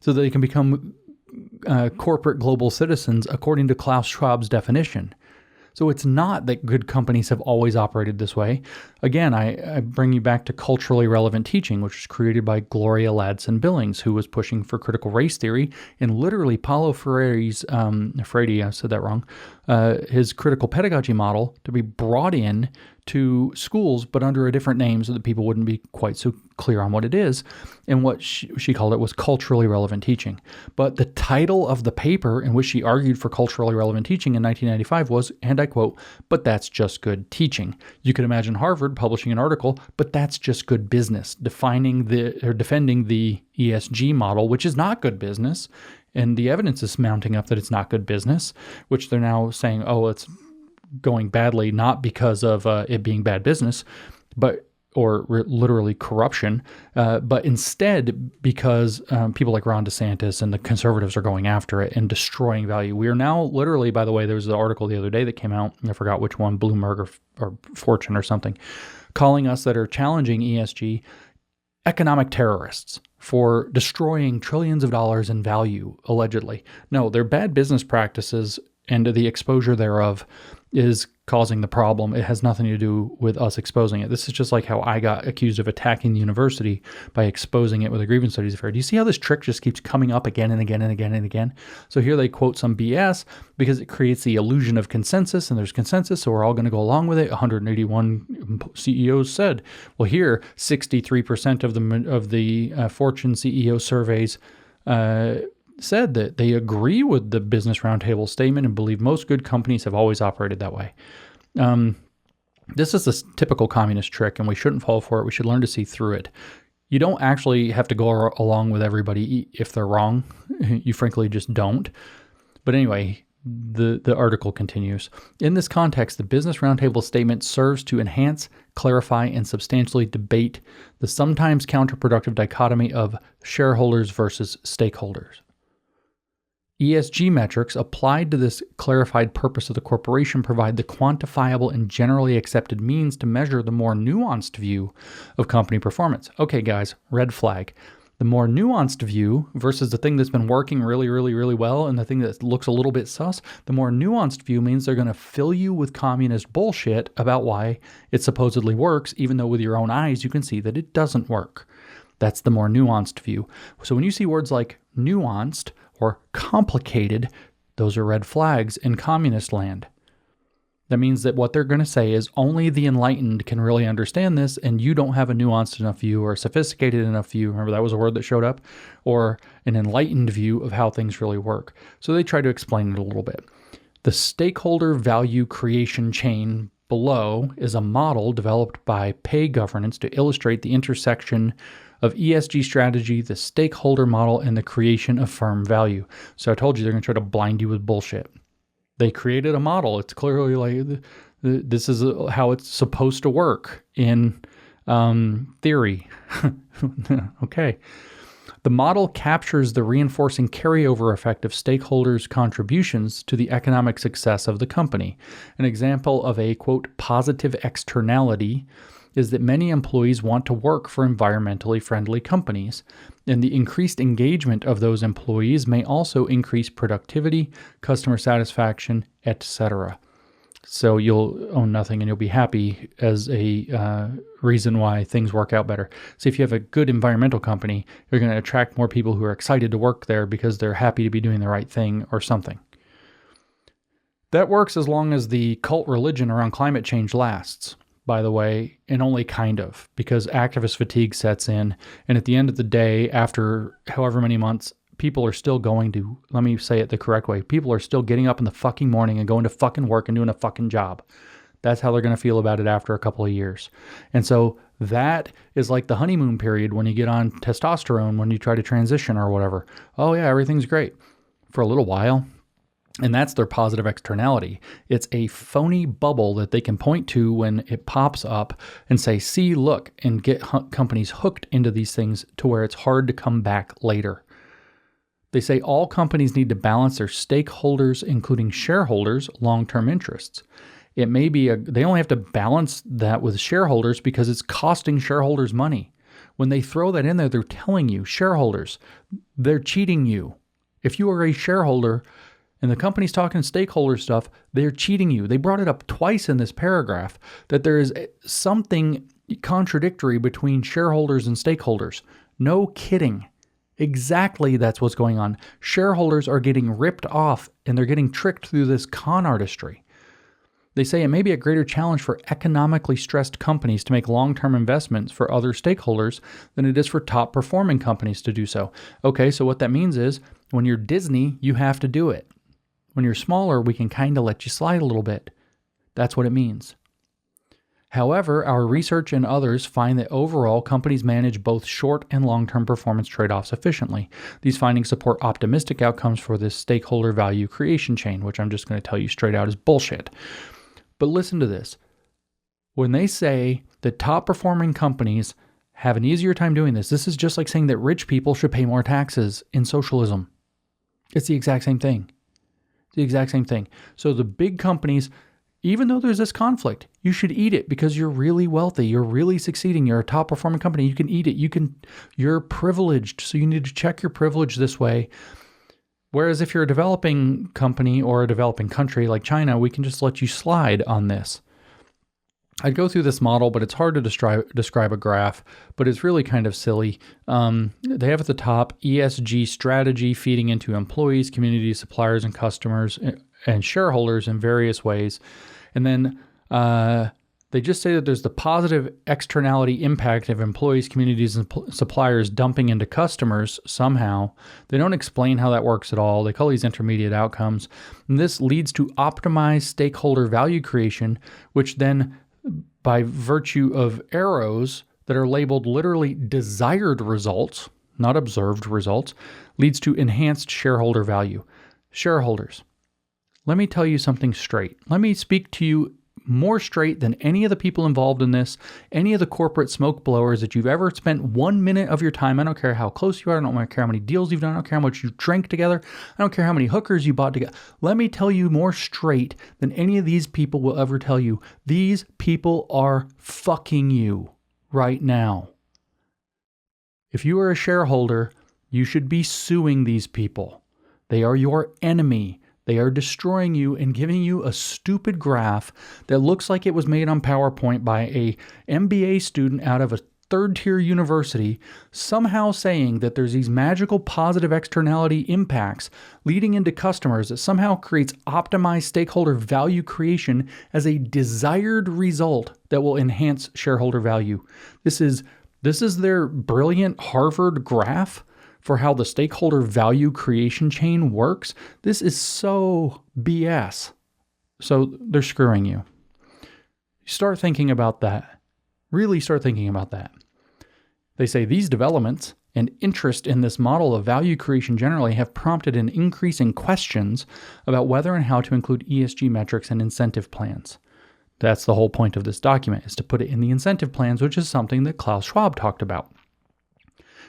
so that they can become corporate global citizens according to Klaus Schwab's definition. So it's not that good companies have always operated this way. Again, I bring you back to culturally relevant teaching, which was created by Gloria Ladson-Billings, who was pushing for critical race theory, and literally Paulo Freire's, Freire, I said that wrong, his critical pedagogy model to be brought in to schools, but under a different name so that people wouldn't be quite so clear on what it is. And what she called it was culturally relevant teaching. But the title of the paper in which she argued for culturally relevant teaching in 1995 was, and I quote, "But that's just good teaching." You could imagine Harvard publishing an article, "But that's just good business," defending the ESG model, which is not good business. And the evidence is mounting up that it's not good business, which they're now saying, oh, it's going badly, not because of it being bad business, or literally corruption, but instead because people like Ron DeSantis and the conservatives are going after it and destroying value. We are now literally, by the way, there was an article the other day that came out, I forgot which one, Bloomberg or Fortune or something, calling us that are challenging ESG economic terrorists for destroying trillions of dollars in value, allegedly. No, they're bad business practices, and the exposure thereof is causing the problem. It has nothing to do with us exposing it. This is just like how I got accused of attacking the university by exposing it with a grievance studies affair. Do you see how this trick just keeps coming up again and again and again and again? So here they quote some BS because it creates the illusion of consensus, and there's consensus, so we're all going to go along with it. 181 CEOs said. Well, here, 63% of the Fortune CEO surveys said that they agree with the Business Roundtable statement and believe most good companies have always operated that way. This is a typical communist trick, and we shouldn't fall for it. We should learn to see through it. You don't actually have to go along with everybody if they're wrong. You frankly just don't. But anyway, the article continues. In this context, the Business Roundtable statement serves to enhance, clarify, and substantially debate the sometimes counterproductive dichotomy of shareholders versus stakeholders. ESG metrics applied to this clarified purpose of the corporation provide the quantifiable and generally accepted means to measure the more nuanced view of company performance. Okay, guys, red flag. The more nuanced view versus the thing that's been working really, really, really well and the thing that looks a little bit sus, the more nuanced view means they're going to fill you with communist bullshit about why it supposedly works, even though with your own eyes you can see that it doesn't work. That's the more nuanced view. So when you see words like nuanced or complicated, those are red flags in communist land. That means that what they're going to say is only the enlightened can really understand this, and you don't have a nuanced enough view or a sophisticated enough view. Remember, that was a word that showed up, or an enlightened view of how things really work. So they try to explain it a little bit. The stakeholder value creation chain below is a model developed by Pay Governance to illustrate the intersection of ESG strategy, the stakeholder model, and the creation of firm value. So I told you they're going to try to blind you with bullshit. They created a model. It's clearly like this is how it's supposed to work in theory. Okay. The model captures the reinforcing carryover effect of stakeholders' contributions to the economic success of the company. An example of a, quote, positive externality is that many employees want to work for environmentally friendly companies, and the increased engagement of those employees may also increase productivity, customer satisfaction, etc. So you'll own nothing and you'll be happy as a reason why things work out better. So if you have a good environmental company, you're going to attract more people who are excited to work there because they're happy to be doing the right thing or something. That works as long as the cult religion around climate change lasts, by the way, and only kind of, because activist fatigue sets in. And at the end of the day, after however many months, people are still going to, let me say it the correct way, people are still getting up in the fucking morning and going to fucking work and doing a fucking job. That's how they're going to feel about it after a couple of years. And so that is like the honeymoon period when you get on testosterone, when you try to transition or whatever. Oh yeah, everything's great for a little while. And that's their positive externality. It's a phony bubble that they can point to when it pops up and say, see, look, and get companies hooked into these things to where it's hard to come back later. They say all companies need to balance their stakeholders, including shareholders' long-term interests. It may be they only have to balance that with shareholders because it's costing shareholders money. When they throw that in there, they're telling you, shareholders, they're cheating you. If you are a shareholder and the company's talking stakeholder stuff, they're cheating you. They brought it up twice in this paragraph that there is something contradictory between shareholders and stakeholders. No kidding. Exactly, that's what's going on. Shareholders are getting ripped off and they're getting tricked through this con artistry. They say it may be a greater challenge for economically stressed companies to make long-term investments for other stakeholders than it is for top-performing companies to do so. Okay, so what that means is when you're Disney, you have to do it. When you're smaller, we can kind of let you slide a little bit. That's what it means. However, our research and others find that overall, companies manage both short and long-term performance trade-offs efficiently. These findings support optimistic outcomes for this stakeholder value creation chain, which I'm just going to tell you straight out is bullshit. But listen to this. When they say that top-performing companies have an easier time doing this is just like saying that rich people should pay more taxes in socialism. It's the exact same thing. The exact same thing. So the big companies, even though there's this conflict, you should eat it because you're really wealthy. You're really succeeding. You're a top performing company. You can eat it. You're privileged. So you need to check your privilege this way. Whereas if you're a developing company or a developing country like China, we can just let you slide on this. I'd go through this model, but it's hard to describe a graph, but it's really kind of silly. They have at the top ESG strategy feeding into employees, communities, suppliers, and customers and shareholders in various ways. And then they just say that there's the positive externality impact of employees, communities, and suppliers dumping into customers somehow. They don't explain how that works at all. They call these intermediate outcomes. And this leads to optimized stakeholder value creation, which then by virtue of arrows that are labeled literally desired results, not observed results, leads to enhanced shareholder value. Shareholders, let me tell you something straight. Let me speak to you more straight than any of the people involved in this, any of the corporate smoke blowers that you've ever spent 1 minute of your time. I don't care how close you are. I don't care how many deals you've done. I don't care how much you drank together. I don't care how many hookers you bought together. Let me tell you more straight than any of these people will ever tell you. These people are fucking you right now. If you are a shareholder, you should be suing these people. They are your enemy. They are destroying you and giving you a stupid graph that looks like it was made on PowerPoint by a MBA student out of a third-tier university, somehow saying that there's these magical positive externality impacts leading into customers that somehow creates optimized stakeholder value creation as a desired result that will enhance shareholder value. This is their brilliant Harvard graph for how the stakeholder value creation chain works. This is so BS. So they're screwing you. Start thinking about that. Really start thinking about that. They say these developments and interest in this model of value creation generally have prompted an increase in questions about whether and how to include ESG metrics and incentive plans. That's the whole point of this document, is to put it in the incentive plans, which is something that Klaus Schwab talked about.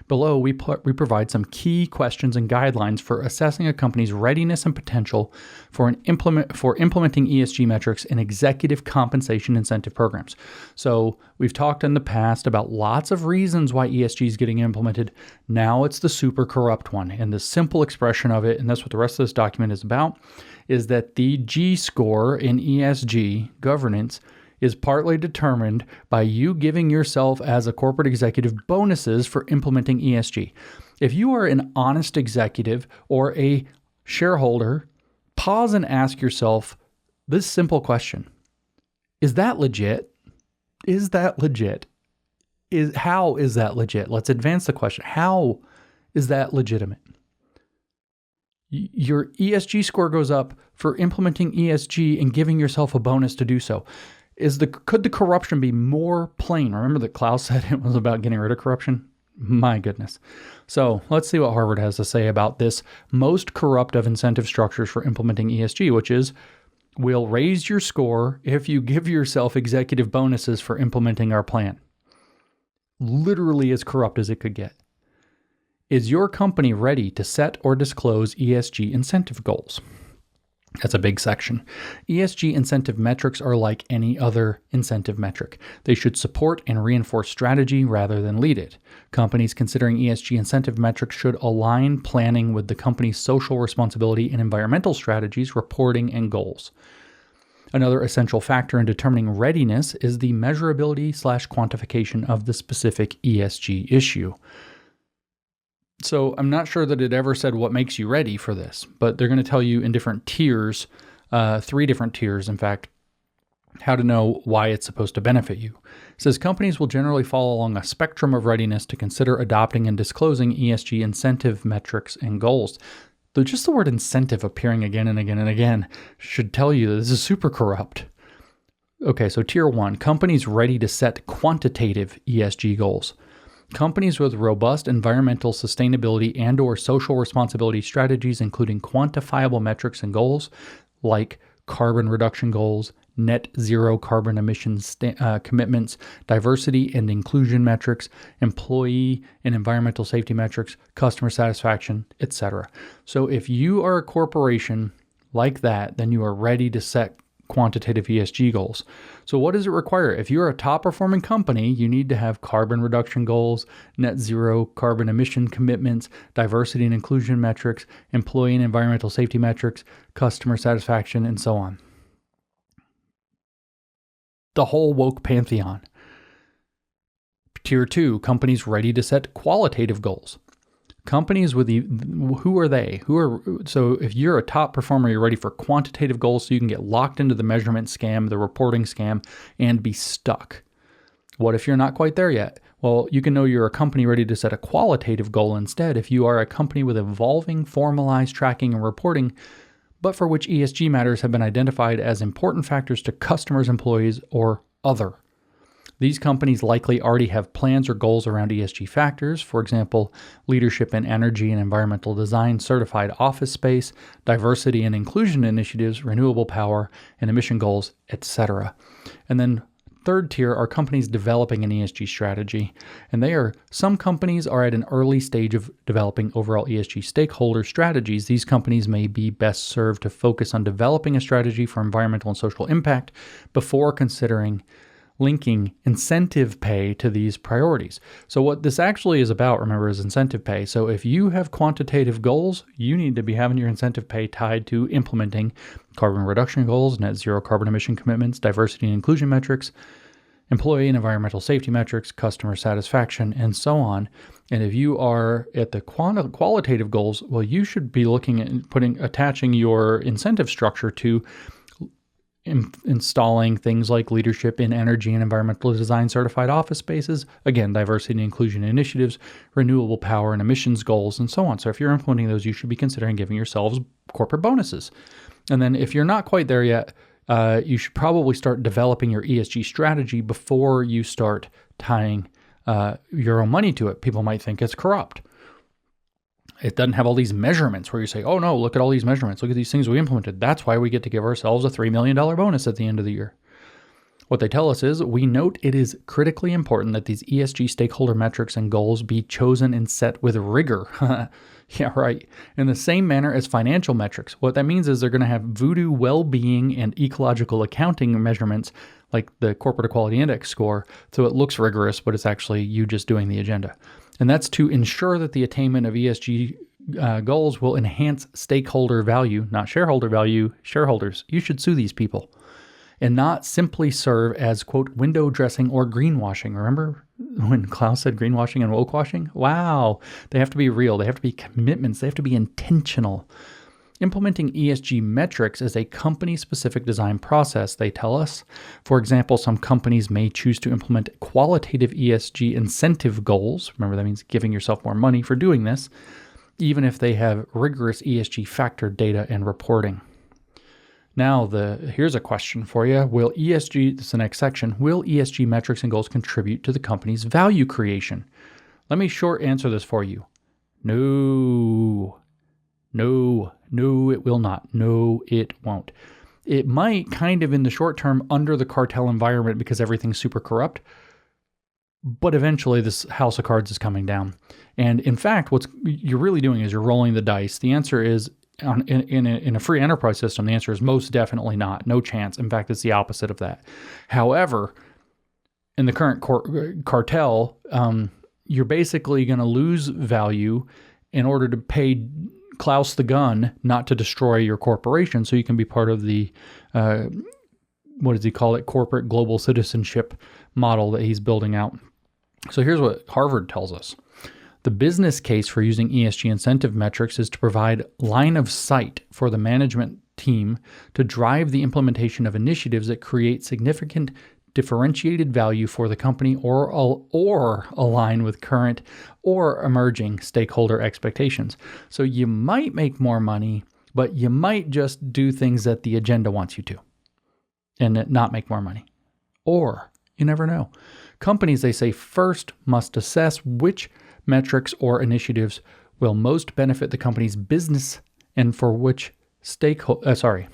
Below, we provide some key questions and guidelines for assessing a company's readiness and potential for implementing ESG metrics in executive compensation incentive programs. So we've talked in the past about lots of reasons why ESG is getting implemented. Now it's the super corrupt one. And the simple expression of it, and that's what the rest of this document is about, is that the G score in ESG governance is partly determined by you giving yourself as a corporate executive bonuses for implementing ESG. If you are an honest executive or a shareholder, pause and ask yourself this simple question. Is that legit? Is that legit? How is that legit? Let's advance the question. How is that legitimate? Your ESG score goes up for implementing ESG and giving yourself a bonus to do so. Could the corruption be more plain? Remember that Klaus said it was about getting rid of corruption? My goodness. So let's see what Harvard has to say about this most corrupt of incentive structures for implementing ESG, which is, we'll raise your score if you give yourself executive bonuses for implementing our plan. Literally as corrupt as it could get. Is your company ready to set or disclose ESG incentive goals? That's a big section. ESG incentive metrics are like any other incentive metric. They should support and reinforce strategy rather than lead it. Companies considering ESG incentive metrics should align planning with the company's social responsibility and environmental strategies, reporting, and goals. Another essential factor in determining readiness is the measurability/quantification of the specific ESG issue. So I'm not sure that it ever said what makes you ready for this, but they're going to tell you in different tiers, 3 different tiers, in fact, how to know why it's supposed to benefit you. It says companies will generally fall along a spectrum of readiness to consider adopting and disclosing ESG incentive metrics and goals. Though just the word incentive appearing again and again and again should tell you that this is super corrupt. Okay, so tier 1, companies ready to set quantitative ESG goals. Companies with robust environmental sustainability and/or social responsibility strategies, including quantifiable metrics and goals like carbon reduction goals, net zero carbon emissions commitments, diversity and inclusion metrics, employee and environmental safety metrics, customer satisfaction, etc. So if you are a corporation like that, then you are ready to set quantitative ESG goals. So what does it require? If you're a top performing company, you need to have carbon reduction goals, net zero carbon emission commitments, diversity and inclusion metrics, employee and environmental safety metrics, customer satisfaction, and so on. The whole woke pantheon. Tier 2, companies ready to set qualitative goals. Companies with who are they? So if you're a top performer, you're ready for quantitative goals so you can get locked into the measurement scam, the reporting scam, and be stuck. What if you're not quite there yet? Well, you can know you're a company ready to set a qualitative goal instead if you are a company with evolving formalized tracking and reporting, but for which ESG matters have been identified as important factors to customers, employees, or other. These companies likely already have plans or goals around ESG factors, for example, leadership in energy and environmental design, certified office space, diversity and inclusion initiatives, renewable power, and emission goals, etc. And then third tier are companies developing an ESG strategy. And some companies are at an early stage of developing overall ESG stakeholder strategies. These companies may be best served to focus on developing a strategy for environmental and social impact before considering linking incentive pay to these priorities. So what this actually is about, remember, is incentive pay. So if you have quantitative goals, you need to be having your incentive pay tied to implementing carbon reduction goals, net zero carbon emission commitments, diversity and inclusion metrics, employee and environmental safety metrics, customer satisfaction, and so on. And if you are at the qualitative goals, well, you should be looking at attaching your incentive structure to installing things like leadership in energy and environmental design certified office spaces, again, diversity and inclusion initiatives, renewable power and emissions goals, and so on. So if you're implementing those, you should be considering giving yourselves corporate bonuses. And then if you're not quite there yet, you should probably start developing your ESG strategy before you start tying your own money to it. People might think it's corrupt. It doesn't have all these measurements where you say, oh no, look at all these measurements. Look at these things we implemented. That's why we get to give ourselves a $3 million bonus at the end of the year. What they tell us is, we note it is critically important that these ESG stakeholder metrics and goals be chosen and set with rigor. Yeah, right. In the same manner as financial metrics. What that means is they're going to have voodoo well-being and ecological accounting measurements like the Corporate Equality Index score. So it looks rigorous, but it's actually you just doing the agenda. And that's to ensure that the attainment of ESG goals will enhance stakeholder value, not shareholder value. Shareholders, you should sue these people. And not simply serve as, quote, window dressing or greenwashing. Remember when Klaus said greenwashing and wokewashing? Wow. They have to be real. They have to be commitments. They have to be intentional. Implementing ESG metrics is a company-specific design process, they tell us. For example, some companies may choose to implement qualitative ESG incentive goals. Remember, that means giving yourself more money for doing this, even if they have rigorous ESG factor data and reporting. Now, here's a question for you. Will ESG, this is the next section, will ESG metrics and goals contribute to the company's value creation? Let me short answer this for you. No, it will not. No, it won't. It might kind of in the short term under the cartel environment because everything's super corrupt, but eventually this house of cards is coming down. And in fact, what you're really doing is you're rolling the dice. The answer is, in a free enterprise system, the answer is most definitely not. No chance. In fact, it's the opposite of that. However, in the current cartel, you're basically going to lose value in order to pay Klaus the gun not to destroy your corporation so you can be part of the, what does he call it, corporate global citizenship model that he's building out. So here's what Harvard tells us. The business case for using ESG incentive metrics is to provide line of sight for the management team to drive the implementation of initiatives that create significant differentiated value for the company or align with current or emerging stakeholder expectations. So you might make more money, but you might just do things that the agenda wants you to and not make more money. Or you never know. Companies, they say, first must assess which metrics or initiatives will most benefit the company's business and for which I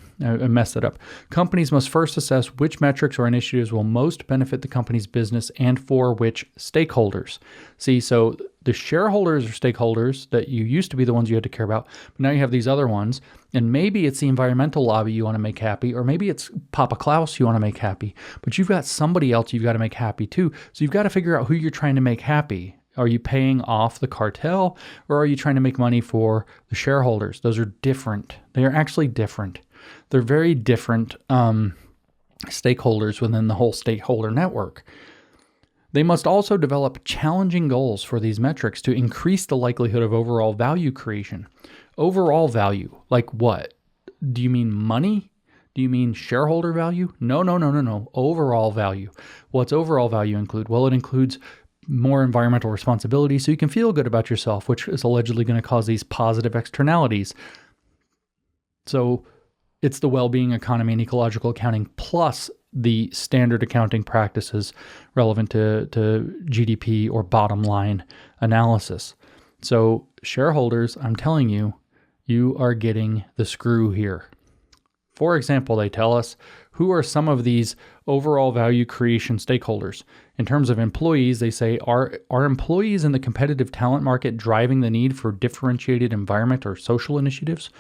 messed that up. Companies must first assess which metrics or initiatives will most benefit the company's business and for which stakeholders. See, so the shareholders or stakeholders that you used to be the ones you had to care about, but now you have these other ones, and maybe it's the environmental lobby you want to make happy, or maybe it's Papa Klaus you want to make happy, but you've got somebody else you've got to make happy too. So you've got to figure out who you're trying to make happy. Are you paying off the cartel or are you trying to make money for the shareholders? Those are different. They are actually different. They're very different stakeholders within the whole stakeholder network. They must also develop challenging goals for these metrics to increase the likelihood of overall value creation. Overall value, like what? Do you mean money? Do you mean shareholder value? No. Overall value. What's overall value include? Well, it includes more environmental responsibility so you can feel good about yourself, which is allegedly going to cause these positive externalities. So it's the well-being economy and ecological accounting plus the standard accounting practices relevant to GDP or bottom line analysis. So shareholders, I'm telling you, you are getting the screw here. For example, they tell us, who are some of these overall value creation stakeholders? In terms of employees, they say, are employees in the competitive talent market driving the need for differentiated environment or social initiatives?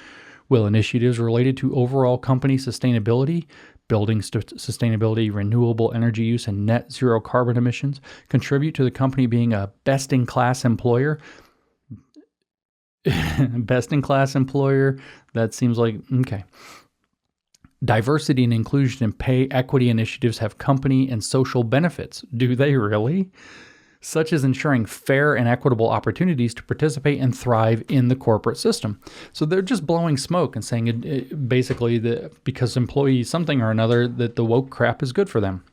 Will initiatives related to overall company sustainability, building sustainability, renewable energy use, and net zero carbon emissions contribute to the company being a best-in-class employer? Best-in-class employer, that seems like, okay. Diversity and inclusion and pay equity initiatives have company and social benefits. Do they really? Such as ensuring fair and equitable opportunities to participate and thrive in the corporate system. So they're just blowing smoke and saying basically that because employees something or another that the woke crap is good for them.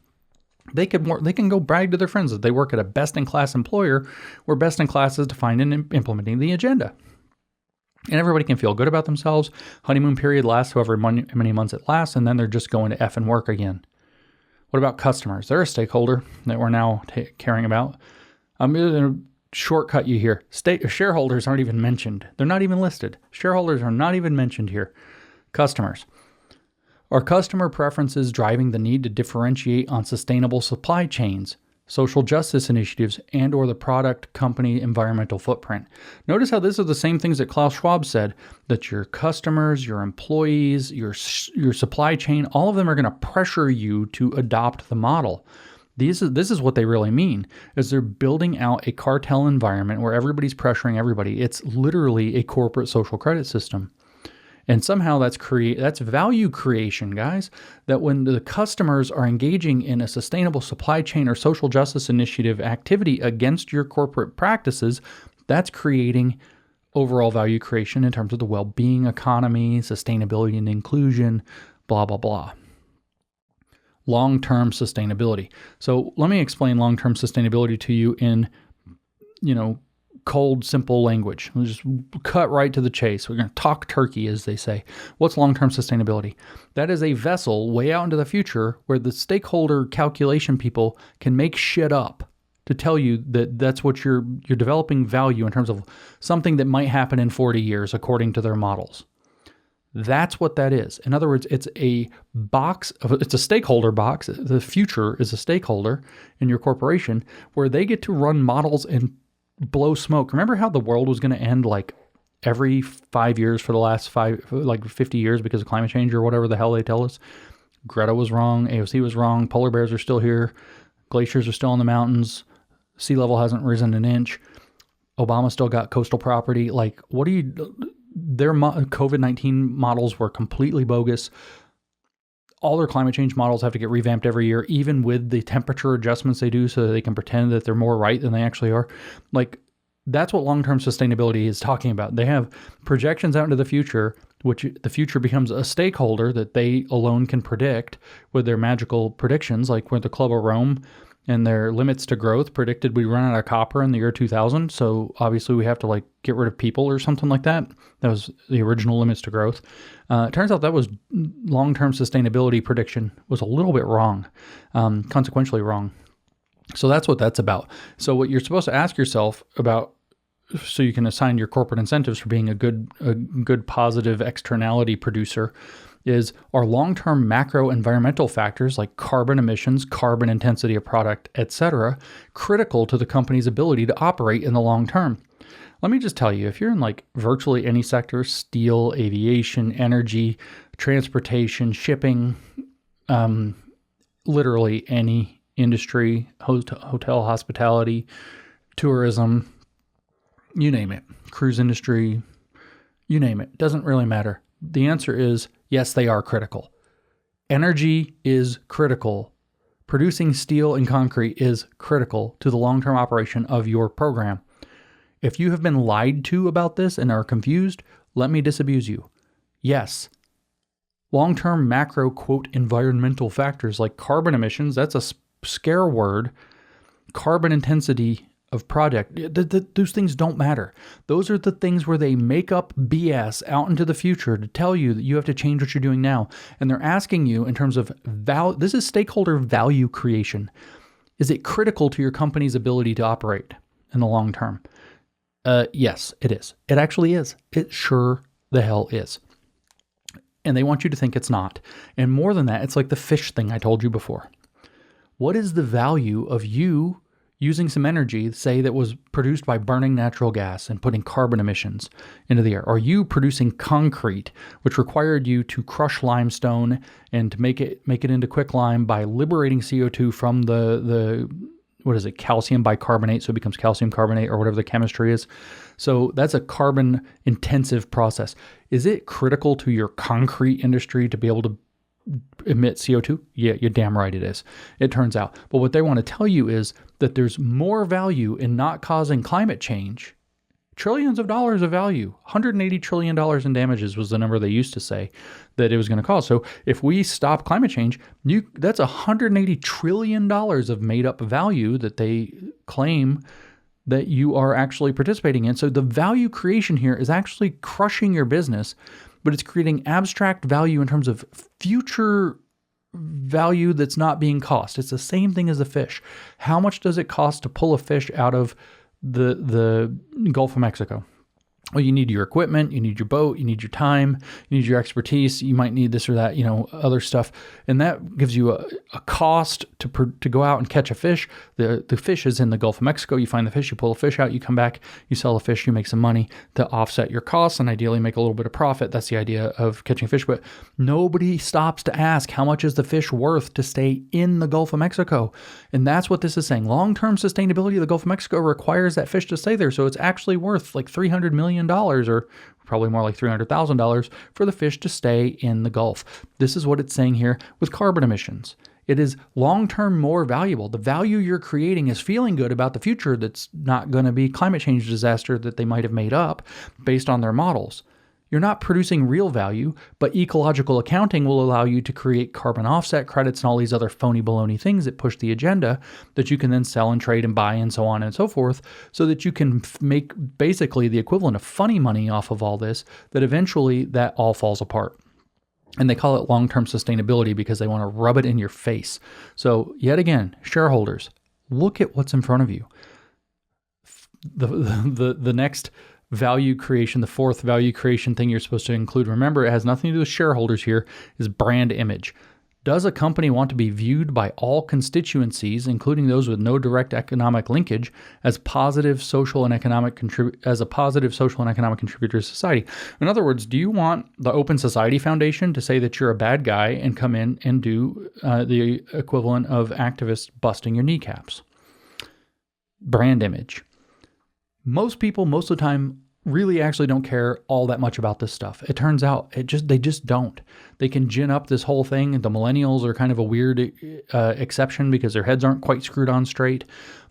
They can go brag to their friends that they work at a best-in-class employer where best-in-class is defined in implementing the agenda. And everybody can feel good about themselves. Honeymoon period lasts however many months it lasts, and then they're just going to effing work again. What about customers? They're a stakeholder that we're now caring about. I'm going to shortcut you here. Shareholders aren't even mentioned. They're not even listed. Shareholders are not even mentioned here. Customers. Are customer preferences driving the need to differentiate on sustainable supply chains, social justice initiatives, and or the product company environmental footprint? Notice how this is the same things that Klaus Schwab said, that your customers, your employees, your supply chain, all of them are going to pressure you to adopt the model. This is what they really mean, is they're building out a cartel environment where everybody's pressuring everybody. It's literally a corporate social credit system. And somehow that's value creation, guys, that when the customers are engaging in a sustainable supply chain or social justice initiative activity against your corporate practices, that's creating overall value creation in terms of the well-being economy, sustainability and inclusion, blah, blah, blah. Long-term sustainability. So let me explain long-term sustainability to you in, cold, simple language. We'll just cut right to the chase. We're going to talk turkey, as they say. What's long-term sustainability? That is a vessel way out into the future where the stakeholder calculation people can make shit up to tell you that that's what you're developing value in terms of something that might happen in 40 years according to their models. That's what that is. In other words, it's a stakeholder box. The future is a stakeholder in your corporation where they get to run models and blow smoke. Remember how the world was going to end like every 5 years for the last 50 years because of climate change or whatever the hell they tell us? Greta was wrong. AOC was wrong. Polar bears are still here. Glaciers are still in the mountains. Sea level hasn't risen an inch. Obama still got coastal property. Like, what do you... Their COVID-19 models were completely bogus. All their climate change models have to get revamped every year, even with the temperature adjustments they do so that they can pretend that they're more right than they actually are. Like, that's what long-term sustainability is talking about. They have projections out into the future, which the future becomes a stakeholder that they alone can predict with their magical predictions, like with the Club of Rome and their limits to growth predicted we run out of copper in the year 2000. So obviously we have to like get rid of people or something like that. That was the original limits to growth. It turns out that was long-term sustainability prediction was a little bit wrong, consequentially wrong. So that's what that's about. So what you're supposed to ask yourself about, so you can assign your corporate incentives for being a good positive externality producer, is are long-term macro environmental factors like carbon emissions, carbon intensity of product, etc., critical to the company's ability to operate in the long term? Let me just tell you, if you're in like virtually any sector, steel, aviation, energy, transportation, shipping, literally any industry, hotel, hospitality, tourism, you name it, cruise industry, you name it, doesn't really matter. The answer is yes, they are critical. Energy is critical. Producing steel and concrete is critical to the long-term operation of your program. If you have been lied to about this and are confused, let me disabuse you. Yes, long-term macro, quote, environmental factors like carbon emissions, that's a scare word, carbon intensity of product, those things don't matter. Those are the things where they make up BS out into the future to tell you that you have to change what you're doing now. And they're asking you in terms of value. This is stakeholder value creation. Is it critical to your company's ability to operate in the long term? Yes, it is. It actually is. It sure the hell is. And they want you to think it's not. And more than that, it's like the fish thing I told you before. What is the value of you using some energy, say, that was produced by burning natural gas and putting carbon emissions into the air? Are you producing concrete, which required you to crush limestone and to make it into quicklime by liberating CO2 from the what is it, calcium bicarbonate, so it becomes calcium carbonate or whatever the chemistry is. So that's a carbon intensive process. Is it critical to your concrete industry to be able to emit CO2? Yeah, you're damn right it is, it turns out. But what they want to tell you is that there's more value in not causing climate change. Trillions of dollars of value, $180 trillion in damages was the number they used to say that it was going to cause. So if we stop climate change, that's $180 trillion of made up value that they claim that you are actually participating in. So the value creation here is actually crushing your business, but it's creating abstract value in terms of future value that's not being cost. It's the same thing as a fish. How much does it cost to pull a fish out of the Gulf of Mexico? Well, you need your equipment, you need your boat, you need your time, you need your expertise, you might need this or that, other stuff. And that gives you a cost to go out and catch a fish. The fish is in the Gulf of Mexico. You find the fish, you pull the fish out, you come back, you sell the fish, you make some money to offset your costs and ideally make a little bit of profit. That's the idea of catching fish. But nobody stops to ask, how much is the fish worth to stay in the Gulf of Mexico? And that's what this is saying. Long-term sustainability of the Gulf of Mexico requires that fish to stay there. So it's actually worth like $300 million or probably more like $300,000 for the fish to stay in the Gulf. This is what it's saying here with carbon emissions. It is long-term more valuable. The value you're creating is feeling good about the future that's not going to be climate change disaster that they might have made up based on their models. You're not producing real value, but ecological accounting will allow you to create carbon offset credits and all these other phony baloney things that push the agenda that you can then sell and trade and buy and so on and so forth, so that you can make basically the equivalent of funny money off of all this, that eventually that all falls apart. And they call it long-term sustainability because they want to rub it in your face. So yet again, shareholders, look at what's in front of you. The next value creation, the fourth value creation thing you're supposed to include, remember, it has nothing to do with shareholders here, is brand image. Does a company want to be viewed by all constituencies, including those with no direct economic linkage, as positive social and economic contributor to society? In other words, do you want the Open Society Foundation to say that you're a bad guy and come in and do the equivalent of activists busting your kneecaps? Brand image. Most people, most of the time, really actually don't care all that much about this stuff. It turns out they just don't. They can gin up this whole thing. The millennials are kind of a weird exception because their heads aren't quite screwed on straight.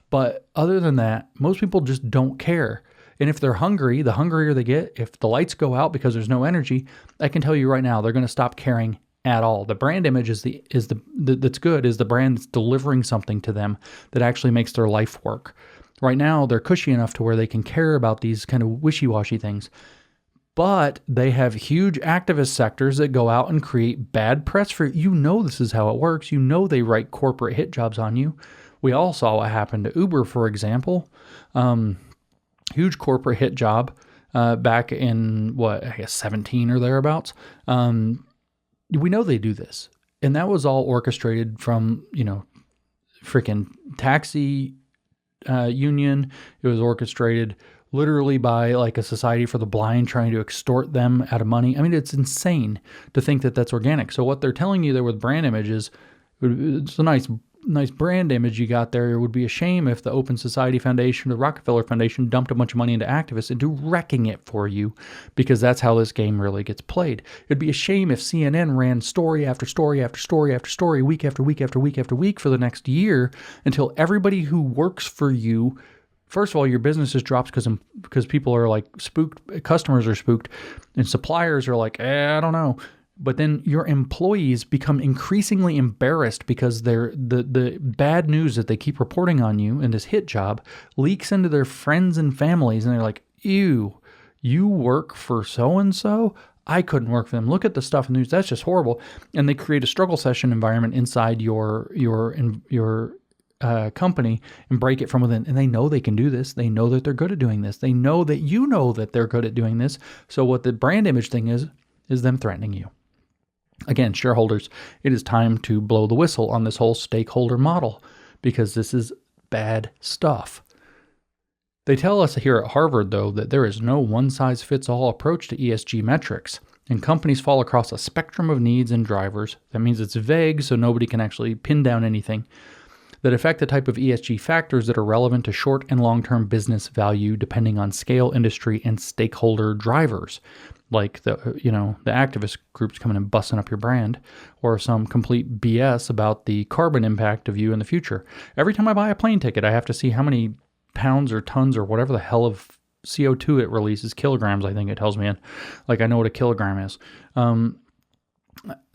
But other than that, most people just don't care. And if they're hungry, the hungrier they get. If the lights go out because there's no energy, I can tell you right now, they're going to stop caring at all. The brand image that's good is the brand that's delivering something to them that actually makes their life work. Right now, they're cushy enough to where they can care about these kind of wishy-washy things. But they have huge activist sectors that go out and create bad press for you. This is how it works. They write corporate hit jobs on you. We all saw what happened to Uber, for example. Huge corporate hit job back in, 17 or thereabouts. We know they do this. And that was all orchestrated from, freaking taxi union. It was orchestrated literally by like a society for the blind trying to extort them out of money. I mean, it's insane to think that that's organic. So what they're telling you there with brand images, it's a nice brand image you got there. It would be a shame if the Open Society Foundation, the Rockefeller Foundation dumped a bunch of money into activists into wrecking it for you, because that's how this game really gets played. It'd be a shame if CNN ran story after story after story after story, week after week after week after week for the next year until everybody who works for you, first of all, your business just drops because people are like spooked, customers are spooked, and suppliers are like, I don't know. But then your employees become increasingly embarrassed because the bad news that they keep reporting on you in this hit job leaks into their friends and families. And they're like, ew, you work for so-and-so? I couldn't work for them. Look at the stuff in the news. That's just horrible. And they create a struggle session environment inside your company and break it from within. And they know they can do this. They know that they're good at doing this. They know that you know that they're good at doing this. So what the brand image thing is them threatening you. Again, shareholders, it is time to blow the whistle on this whole stakeholder model, because this is bad stuff. They tell us here at Harvard, though, that there is no one-size-fits-all approach to ESG metrics, and companies fall across a spectrum of needs and drivers. That means it's vague, so nobody can actually pin down anything, that affect the type of ESG factors that are relevant to short and long-term business value depending on scale, industry, and stakeholder drivers, like the activist groups coming and busting up your brand, or some complete BS about the carbon impact of you in the future. Every time I buy a plane ticket, I have to see how many pounds or tons or whatever the hell of CO2 it releases, kilograms, I think it tells me. Like, I know what a kilogram is, that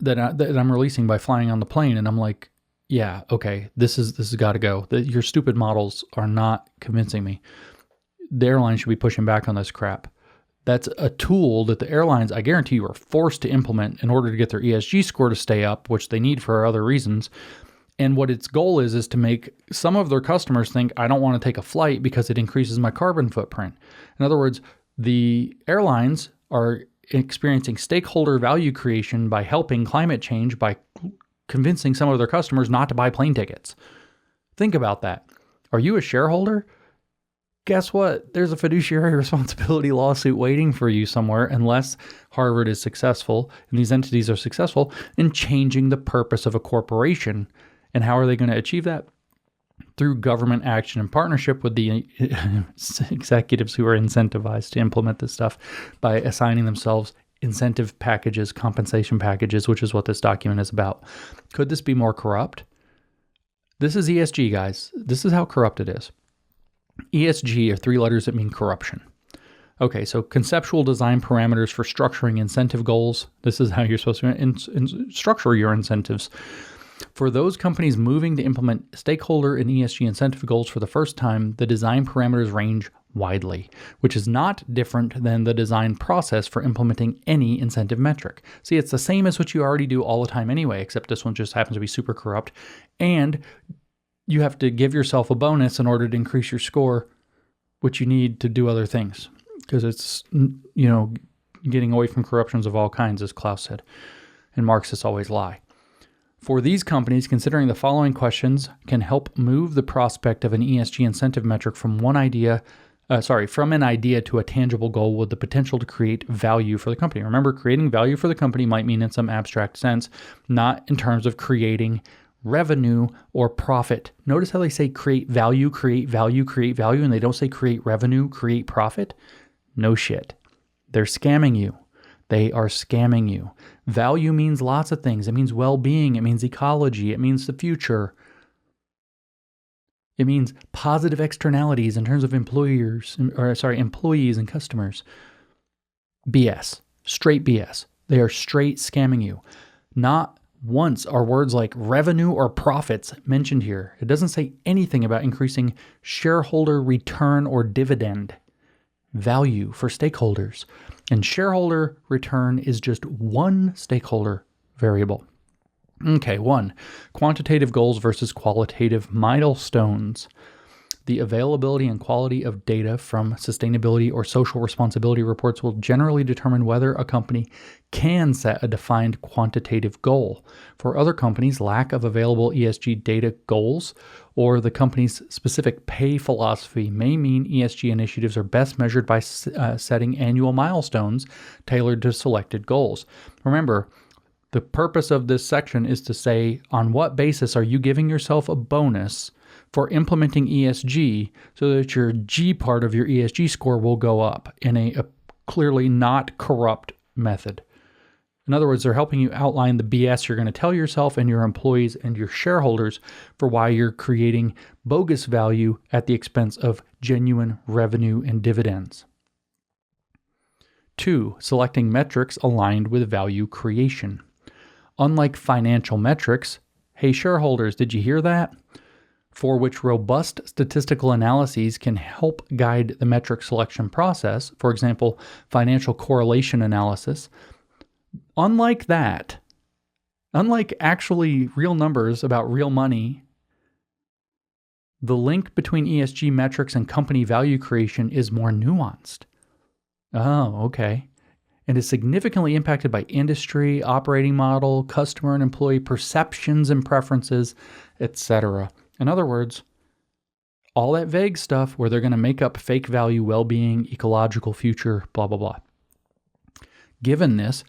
I'm releasing by flying on the plane, and I'm like, yeah, okay, this has got to go. Your stupid models are not convincing me. The airline should be pushing back on this crap. That's a tool that the airlines, I guarantee you, are forced to implement in order to get their ESG score to stay up, which they need for other reasons. And what its goal is to make some of their customers think, I don't want to take a flight because it increases my carbon footprint. In other words, the airlines are experiencing stakeholder value creation by helping climate change by convincing some of their customers not to buy plane tickets. Think about that. Are you a shareholder? Guess what? There's a fiduciary responsibility lawsuit waiting for you somewhere, unless Harvard is successful and these entities are successful in changing the purpose of a corporation. And how are they going to achieve that? Through government action in partnership with the executives who are incentivized to implement this stuff by assigning themselves incentive packages, compensation packages, which is what this document is about. Could this be more corrupt? This is ESG, guys. This is how corrupt it is. ESG are three letters that mean corruption. Okay, so conceptual design parameters for structuring incentive goals. This is how you're supposed to structure your incentives. For those companies moving to implement stakeholder and ESG incentive goals for the first time, the design parameters range widely, which is not different than the design process for implementing any incentive metric. See, it's the same as what you already do all the time anyway, except this one just happens to be super corrupt. And you have to give yourself a bonus in order to increase your score, which you need to do other things. Because it's, getting away from corruptions of all kinds, as Klaus said. And Marxists always lie. For these companies, considering the following questions can help move the prospect of an ESG incentive metric from an idea to a tangible goal with the potential to create value for the company. Remember, creating value for the company might mean in some abstract sense, not in terms of creating revenue or profit. Notice how they say create value, and they don't say create revenue, create profit. No shit. They're scamming you. They are scamming you. Value means lots of things. It means well-being. It means ecology. It means the future. It means positive externalities in terms of employees and customers. BS. Straight BS. They are straight scamming you. Not once are words like revenue or profits mentioned here. It doesn't say anything about increasing shareholder return or dividend value for stakeholders. And shareholder return is just one stakeholder variable. Okay, 1. Quantitative goals versus qualitative milestones. The availability and quality of data from sustainability or social responsibility reports will generally determine whether a company can set a defined quantitative goal. For other companies, lack of available ESG data goals or the company's specific pay philosophy may mean ESG initiatives are best measured by setting annual milestones tailored to selected goals. Remember, the purpose of this section is to say, on what basis are you giving yourself a bonus for implementing ESG so that your G part of your ESG score will go up in a clearly not corrupt method. In other words, they're helping you outline the BS you're going to tell yourself and your employees and your shareholders for why you're creating bogus value at the expense of genuine revenue and dividends. 2. Selecting metrics aligned with value creation. Unlike financial metrics, hey shareholders, did you hear that? For which robust statistical analyses can help guide the metric selection process, for example, financial correlation analysis. Unlike actually real numbers about real money, the link between ESG metrics and company value creation is more nuanced. Oh, okay. And is significantly impacted by industry, operating model, customer and employee perceptions and preferences, etc. In other words, all that vague stuff where they're going to make up fake value, well-being, ecological future, blah, blah, blah. Given this,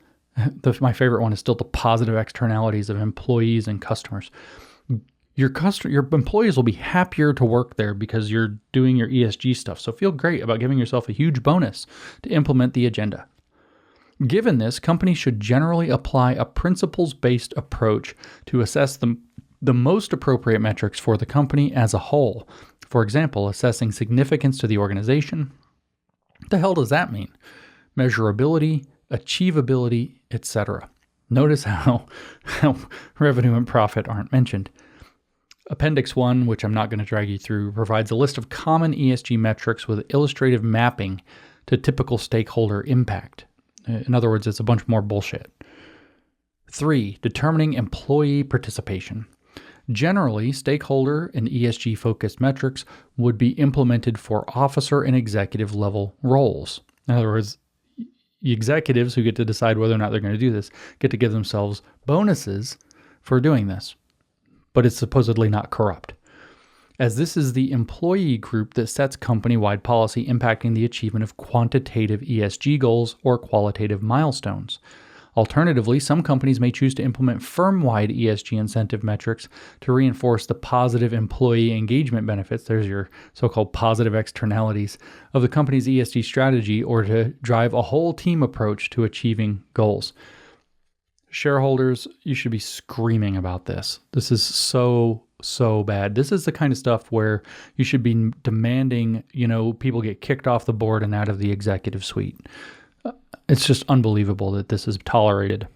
my favorite one is still the positive externalities of employees and customers. Your employees will be happier to work there because you're doing your ESG stuff. So feel great about giving yourself a huge bonus to implement the agenda. Given this, companies should generally apply a principles-based approach to assess the most appropriate metrics for the company as a whole. For example, assessing significance to the organization. What the hell does that mean? Measurability, achievability, etc. Notice how revenue and profit aren't mentioned. Appendix 1, which I'm not going to drag you through, provides a list of common ESG metrics with illustrative mapping to typical stakeholder impact. In other words, it's a bunch more bullshit. 3. Determining employee participation. Generally, stakeholder and ESG-focused metrics would be implemented for officer and executive level roles. In other words, executives who get to decide whether or not they're going to do this get to give themselves bonuses for doing this. But it's supposedly not corrupt, as this is the employee group that sets company-wide policy impacting the achievement of quantitative ESG goals or qualitative milestones. Alternatively, some companies may choose to implement firm-wide ESG incentive metrics to reinforce the positive employee engagement benefits, there's your so-called positive externalities, of the company's ESG strategy, or to drive a whole team approach to achieving goals. Shareholders, you should be screaming about this. This is so so bad. This is the kind of stuff where you should be demanding, people get kicked off the board and out of the executive suite. It's just unbelievable that this is tolerated.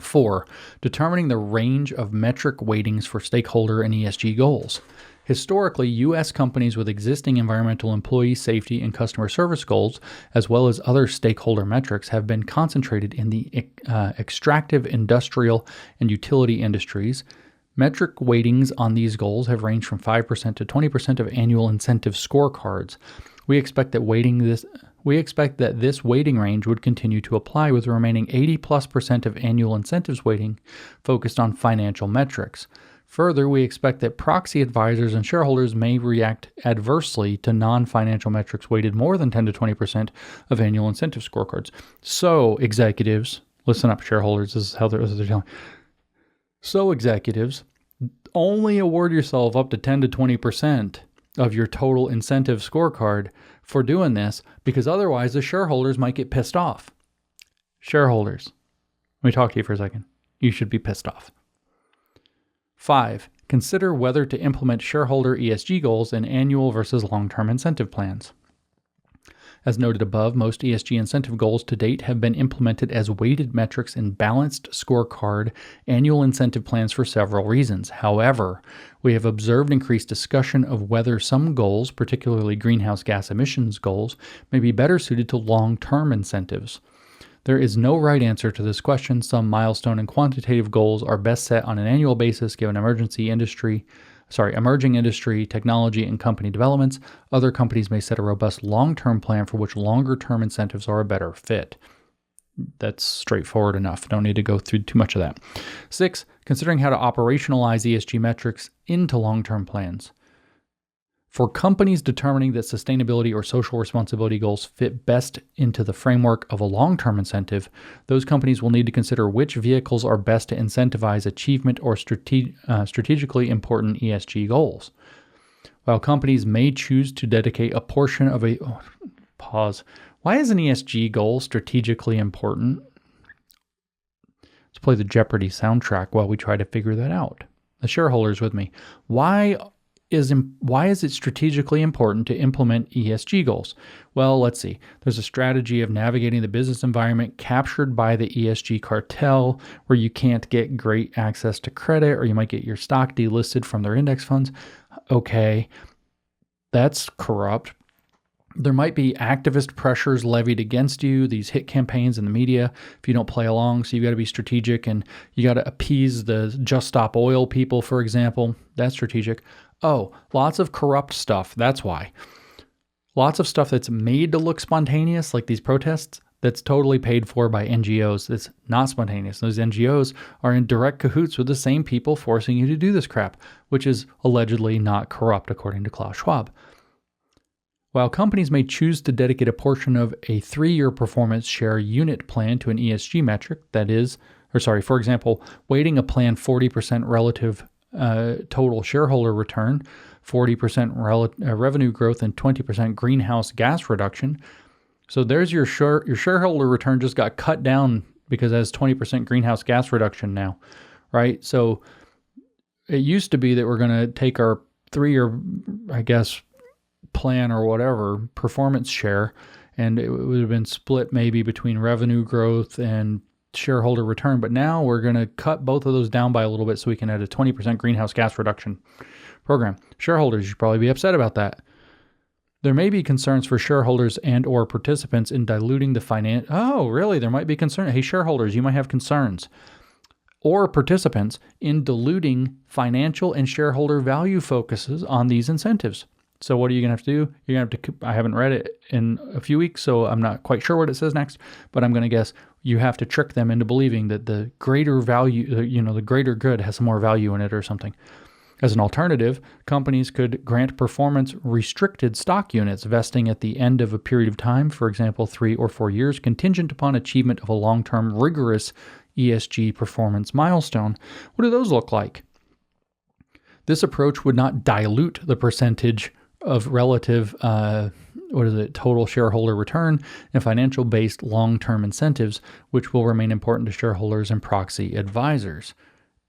4, determining the range of metric weightings for stakeholder and ESG goals. Historically, U.S. companies with existing environmental, employee safety, and customer service goals, as well as other stakeholder metrics, have been concentrated in the extractive, industrial, and utility industries. Metric weightings on these goals have ranged from 5% to 20% of annual incentive scorecards. We expect that this weighting range would continue to apply, with the remaining 80+% of annual incentives weighting focused on financial metrics. Further, we expect that proxy advisors and shareholders may react adversely to non-financial metrics weighted more than 10 to 20% of annual incentive scorecards. So, executives, listen up, shareholders, this is how they're telling. So, executives, only award yourself up to 10 to 20% of your total incentive scorecard for doing this, because otherwise the shareholders might get pissed off. Shareholders, let me talk to you for a second. You should be pissed off. 5, consider whether to implement shareholder ESG goals in annual versus long-term incentive plans. As noted above, most ESG incentive goals to date have been implemented as weighted metrics in balanced scorecard annual incentive plans for several reasons. However, we have observed increased discussion of whether some goals, particularly greenhouse gas emissions goals, may be better suited to long-term incentives. There is no right answer to this question. Some milestone and quantitative goals are best set on an annual basis given emerging industry, technology, and company developments. Other companies may set a robust long-term plan for which longer-term incentives are a better fit. That's straightforward enough. Don't need to go through too much of that. 6, considering how to operationalize ESG metrics into long-term plans. For companies determining that sustainability or social responsibility goals fit best into the framework of a long-term incentive, those companies will need to consider which vehicles are best to incentivize achievement or strategically important ESG goals. While companies may choose to dedicate a portion of Why is an ESG goal strategically important? Let's play the Jeopardy soundtrack while we try to figure that out. The shareholders with me. Why is it strategically important to implement ESG goals? Well, let's see. There's a strategy of navigating the business environment captured by the ESG cartel, where you can't get great access to credit, or you might get your stock delisted from their index funds. Okay, that's corrupt. There might be activist pressures levied against you, these hit campaigns in the media, if you don't play along. So you've got to be strategic, and you got to appease the Just Stop Oil people, for example. That's strategic. Oh, lots of corrupt stuff. That's why. Lots of stuff that's made to look spontaneous, like these protests, that's totally paid for by NGOs. That's not spontaneous. Those NGOs are in direct cahoots with the same people forcing you to do this crap, which is allegedly not corrupt, according to Klaus Schwab. While companies may choose to dedicate a portion of a 3-year performance share unit plan to an ESG metric, for example, weighting a plan 40% relative total shareholder return, 40% revenue growth, and 20% greenhouse gas reduction. So there's your shareholder return just got cut down because it has 20% greenhouse gas reduction now, right? So it used to be that we're going to take our 3-year, plan or whatever, performance share, and it would have been split maybe between revenue growth and shareholder return. But now we're going to cut both of those down by a little bit so we can add a 20% greenhouse gas reduction program. Shareholders should probably be upset about that. There may be concerns for shareholders and or participants in diluting the Oh, really? There might be concern. Hey, shareholders, you might have concerns. Or participants in diluting financial and shareholder value focuses on these incentives. So what are you going to have to do? You're going to have to, I haven't read it in a few weeks, so I'm not quite sure what it says next, but I'm going to guess you have to trick them into believing that the greater value, the greater good has some more value in it or something. As an alternative, companies could grant performance restricted stock units vesting at the end of a period of time, for example, 3 or 4 years, contingent upon achievement of a long-term rigorous ESG performance milestone. What do those look like? This approach would not dilute the percentage of relative, total shareholder return and financial-based long-term incentives, which will remain important to shareholders and proxy advisors.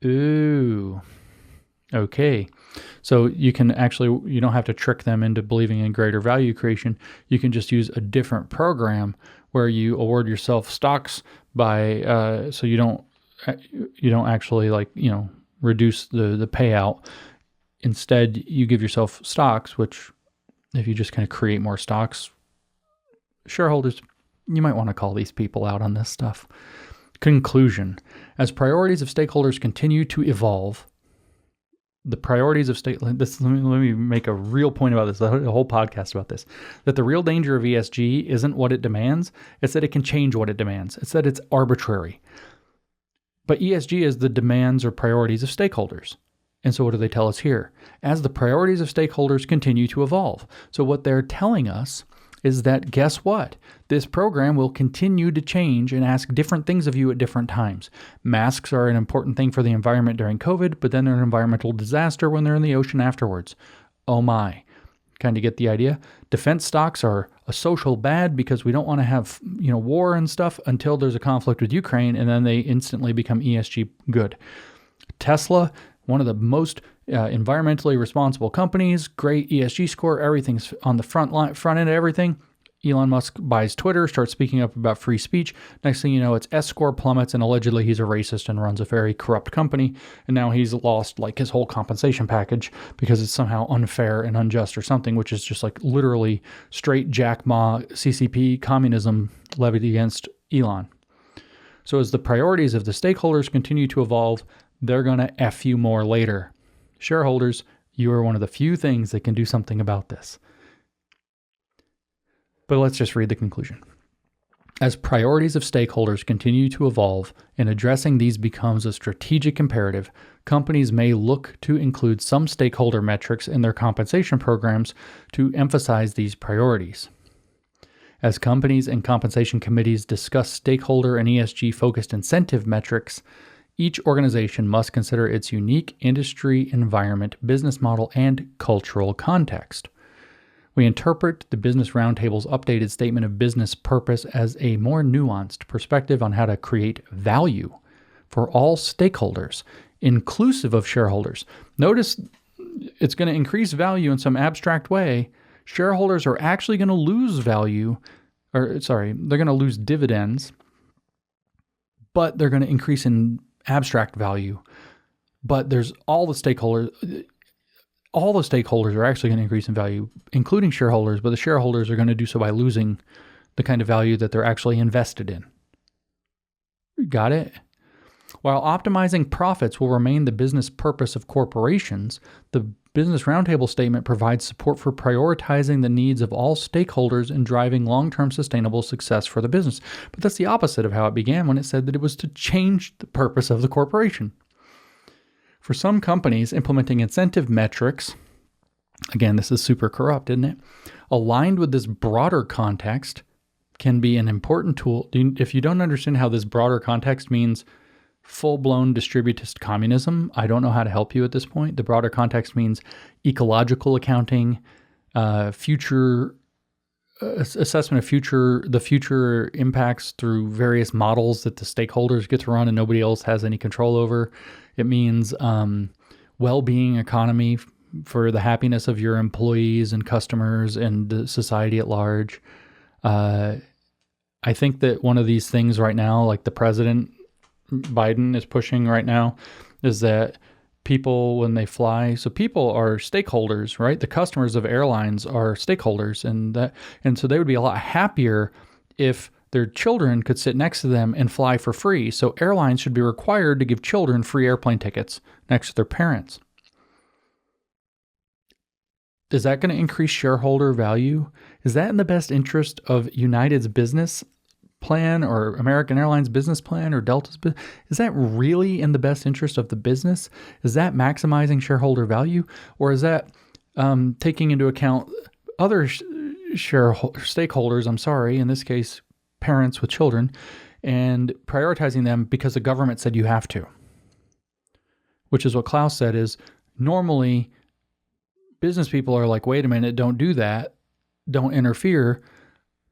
Ooh. Okay. So you don't have to trick them into believing in greater value creation. You can just use a different program where you award yourself stocks by, so you don't actually reduce the payout. Instead, you give yourself stocks, which if you just kind of create more stocks, shareholders, you might want to call these people out on this stuff. Conclusion. As priorities of stakeholders continue to evolve, the priorities of let me make a real point about this, a whole podcast about this, that the real danger of ESG isn't what it demands, it's that it can change what it demands. It's that it's arbitrary. But ESG is the demands or priorities of stakeholders. And so what do they tell us here? As the priorities of stakeholders continue to evolve. So what they're telling us is that, guess what? This program will continue to change and ask different things of you at different times. Masks are an important thing for the environment during COVID, but then they're an environmental disaster when they're in the ocean afterwards. Oh my. Kind of get the idea? Defense stocks are a social bad because we don't want to have, war and stuff until there's a conflict with Ukraine, and then they instantly become ESG good. Tesla, one of the most environmentally responsible companies, great ESG score, everything's on the front end of everything. Elon Musk buys Twitter, starts speaking up about free speech. Next thing you know, its S-score plummets, and allegedly he's a racist and runs a very corrupt company. And now he's lost his whole compensation package because it's somehow unfair and unjust or something, which is just literally straight Jack Ma CCP communism levied against Elon. So as the priorities of the stakeholders continue to evolve, they're going to F you more later. Shareholders, you are one of the few things that can do something about this. But let's just read the conclusion. As priorities of stakeholders continue to evolve and addressing these becomes a strategic imperative, companies may look to include some stakeholder metrics in their compensation programs to emphasize these priorities. As companies and compensation committees discuss stakeholder and ESG-focused incentive metrics, each organization must consider its unique industry, environment, business model, and cultural context. We interpret the Business Roundtable's updated statement of business purpose as a more nuanced perspective on how to create value for all stakeholders, inclusive of shareholders. Notice it's going to increase value in some abstract way. Shareholders are actually going to lose value, they're going to lose dividends, but they're going to increase in abstract value. But there's all the stakeholders are actually going to increase in value, including shareholders, but the shareholders are going to do so by losing the kind of value that they're actually invested in. Got it? While optimizing profits will remain the business purpose of corporations, the Business Roundtable statement provides support for prioritizing the needs of all stakeholders and driving long-term sustainable success for the business. But that's the opposite of how it began when it said that it was to change the purpose of the corporation. For some companies, implementing incentive metrics, again, this is super corrupt, isn't it? Aligned with this broader context can be an important tool. If you don't understand how this broader context means full-blown distributist communism, I don't know how to help you at this point. The broader context means ecological accounting, future assessment of the future impacts through various models that the stakeholders get to run and nobody else has any control over. It means well-being economy for the happiness of your employees and customers and the society at large. I think that one of these things right now, like the president Biden is pushing right now, is that people, when they fly, so people are stakeholders, right? The customers of airlines are stakeholders, and so they would be a lot happier if their children could sit next to them and fly for free. So airlines should be required to give children free airplane tickets next to their parents. Is that going to increase shareholder value? Is that in the best interest of United's business plan or American Airlines business plan or Delta's business? Is that really in the best interest of the business? Is that maximizing shareholder value? Or is that taking into account other stakeholders, in this case, parents with children, and prioritizing them because the government said you have to? Which is what Klaus said is normally business people are like, wait a minute, don't do that. Don't interfere.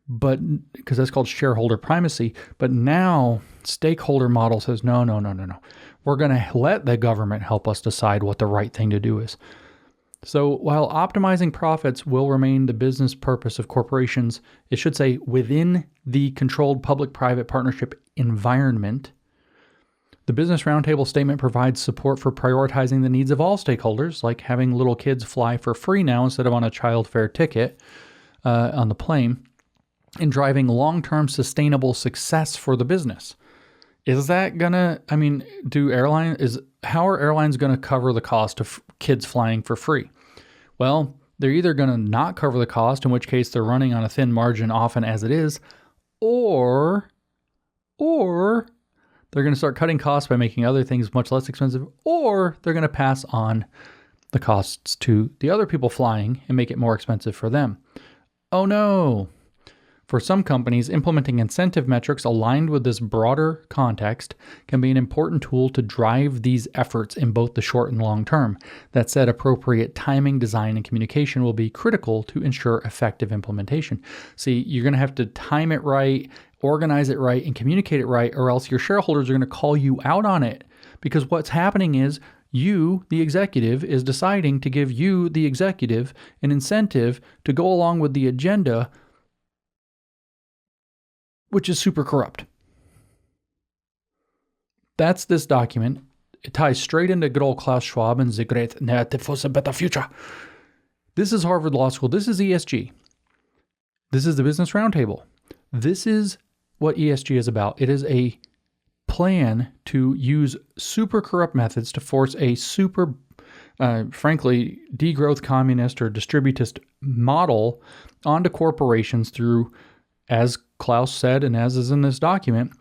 But because that's called shareholder primacy. But now stakeholder model says, no. We're going to let the government help us decide what the right thing to do is. So while optimizing profits will remain the business purpose of corporations, it should say within the controlled public-private partnership environment, the Business Roundtable statement provides support for prioritizing the needs of all stakeholders, like having little kids fly for free now instead of on a child fare ticket on the plane, and driving long-term sustainable success for the business. Is that gonna, how are airlines gonna cover the cost of kids flying for free? Well, they're either gonna not cover the cost, in which case they're running on a thin margin often as it is, or they're gonna start cutting costs by making other things much less expensive, or they're gonna pass on the costs to the other people flying and make it more expensive for them. Oh no. For some companies, implementing incentive metrics aligned with this broader context can be an important tool to drive these efforts in both the short and long term. That said, appropriate timing, design, and communication will be critical to ensure effective implementation. See, you're going to have to time it right, organize it right, and communicate it right, or else your shareholders are going to call you out on it. Because what's happening is you, the executive, is deciding to give you, the executive, an incentive to go along with the agenda, which is super corrupt. That's this document. It ties straight into good old Klaus Schwab and the great narrative for a better future. This is Harvard Law School. This is ESG. This is the Business Roundtable. This is what ESG is about. It is a plan to use super corrupt methods to force a super, frankly, degrowth communist or distributist model onto corporations through, as Klaus said, and as is in this document,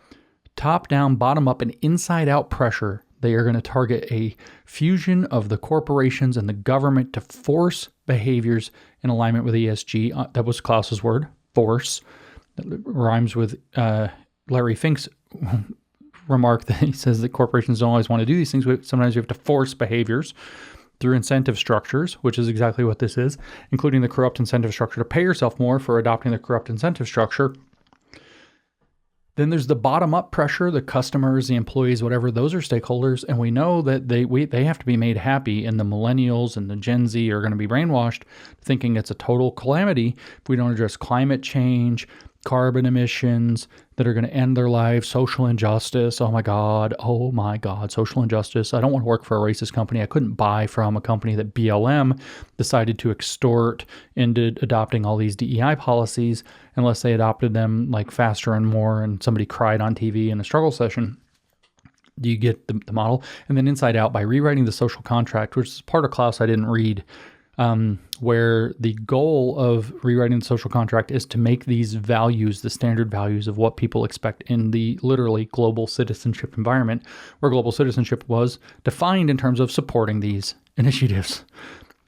top-down, bottom-up, and inside-out pressure. They are going to target a fusion of the corporations and the government to force behaviors in alignment with ESG. That was Klaus's word, force. That rhymes with Larry Fink's remark that he says that corporations don't always want to do these things. Sometimes you have to force behaviors through incentive structures, which is exactly what this is, including the corrupt incentive structure to pay yourself more for adopting the corrupt incentive structure. Then there's the bottom-up pressure, the customers, the employees, whatever, those are stakeholders, and we know that they have to be made happy, and the millennials and the Gen Z are going to be brainwashed thinking it's a total calamity if we don't address climate change, carbon emissions that are going to end their lives, social injustice. Oh my God, social injustice. I don't want to work for a racist company. I couldn't buy from a company that BLM decided to extort into adopting all these DEI policies unless they adopted them like faster and more and somebody cried on TV in a struggle session. Do you get the model? And then inside out, by rewriting the social contract, which is part of Klaus I didn't read, where the goal of rewriting the social contract is to make these values the standard values of what people expect in the literally global citizenship environment, where global citizenship was defined in terms of supporting these initiatives.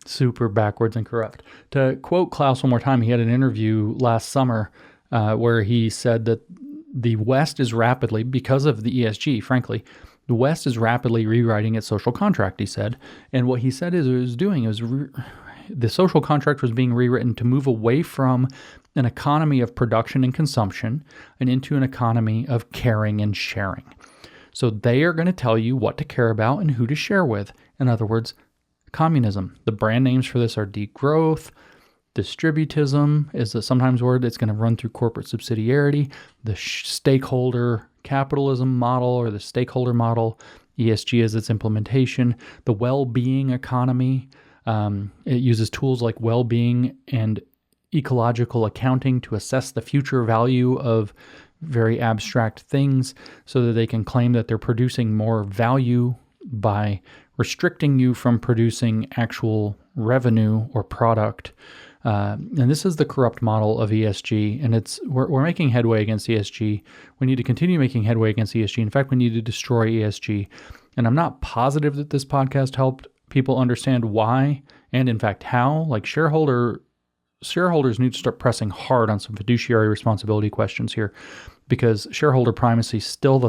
Super backwards and corrupt. To quote Klaus one more time, he had an interview last summer where he said that the West is rapidly, because of the ESG, frankly, the West is rapidly rewriting its social contract, he said. And what he said is it was doing is the social contract was being rewritten to move away from an economy of production and consumption and into an economy of caring and sharing. So they are going to tell you what to care about and who to share with. In other words, communism. The brand names for this are degrowth. Distributism is a sometimes word that's going to run through corporate subsidiarity. The stakeholder capitalism model or the stakeholder model, ESG is its implementation. The well-being economy, it uses tools like well-being and ecological accounting to assess the future value of very abstract things so that they can claim that they're producing more value by restricting you from producing actual revenue or product. And this is the corrupt model of ESG, and we're making headway against ESG. We need to continue making headway against ESG. In fact, we need to destroy ESG. And I'm not positive that this podcast helped people understand why and, in fact, how. Like shareholders need to start pressing hard on some fiduciary responsibility questions here, because shareholder primacy is still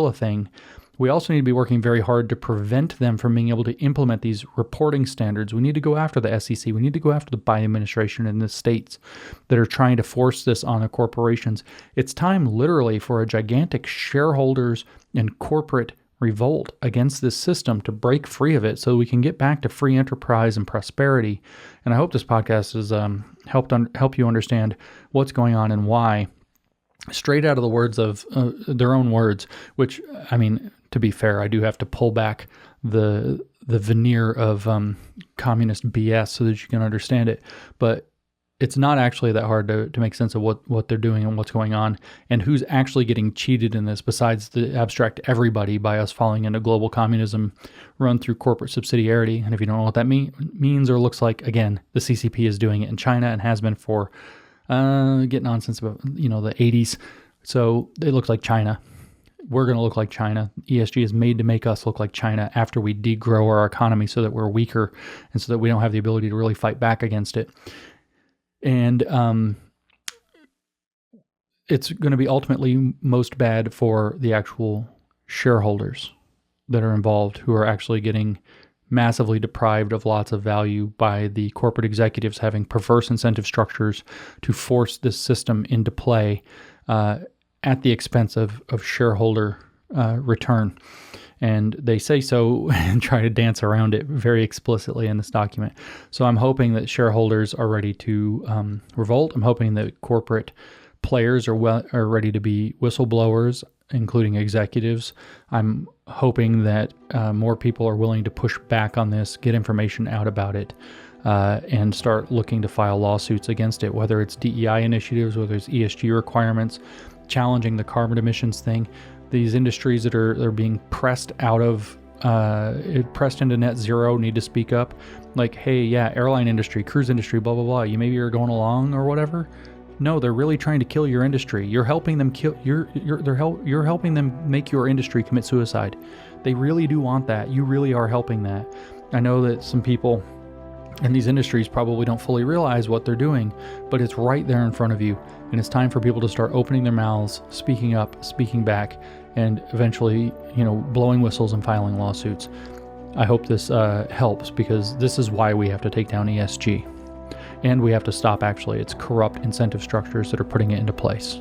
a thing. We also need to be working very hard to prevent them from being able to implement these reporting standards. We need to go after the SEC. We need to go after the Biden administration and the states that are trying to force this on the corporations. It's time literally for a gigantic shareholders and corporate revolt against this system to break free of it so we can get back to free enterprise and prosperity. And I hope this podcast has help you understand what's going on and why, straight out of the words of their own words, which, I mean, to be fair, I do have to pull back the veneer of communist BS so that you can understand it. But it's not actually that hard to make sense of what they're doing and what's going on and who's actually getting cheated in this, besides the abstract everybody, by us falling into global communism run through corporate subsidiarity. And if you don't know what that means or looks like, again, the CCP is doing it in China and has been for get nonsense about the 80s. So it looks like China. We're going to look like China. ESG is made to make us look like China after we degrow our economy so that we're weaker and so that we don't have the ability to really fight back against it. And it's going to be ultimately most bad for the actual shareholders that are involved, who are actually getting massively deprived of lots of value by the corporate executives having perverse incentive structures to force this system into play at the expense of shareholder return. And they say so and try to dance around it very explicitly in this document. So I'm hoping that shareholders are ready to revolt. I'm hoping that corporate players are ready to be whistleblowers, including executives. I'm hoping that more people are willing to push back on this, get information out about it, and start looking to file lawsuits against it, whether it's DEI initiatives, whether it's ESG requirements, challenging the carbon emissions thing. These industries that are being pressed into net zero need to speak up. Like, hey, yeah, airline industry, cruise industry, blah, blah, blah. Maybe you're going along or whatever. No, they're really trying to kill your industry. You're helping them you're helping them make your industry commit suicide. They really do want that. You really are helping that. I know that some people in these industries probably don't fully realize what they're doing, but it's right there in front of you. And it's time for people to start opening their mouths, speaking up, speaking back, and eventually, blowing whistles and filing lawsuits. I hope this helps, because this is why we have to take down ESG. And we have to stop, its corrupt incentive structures that are putting it into place.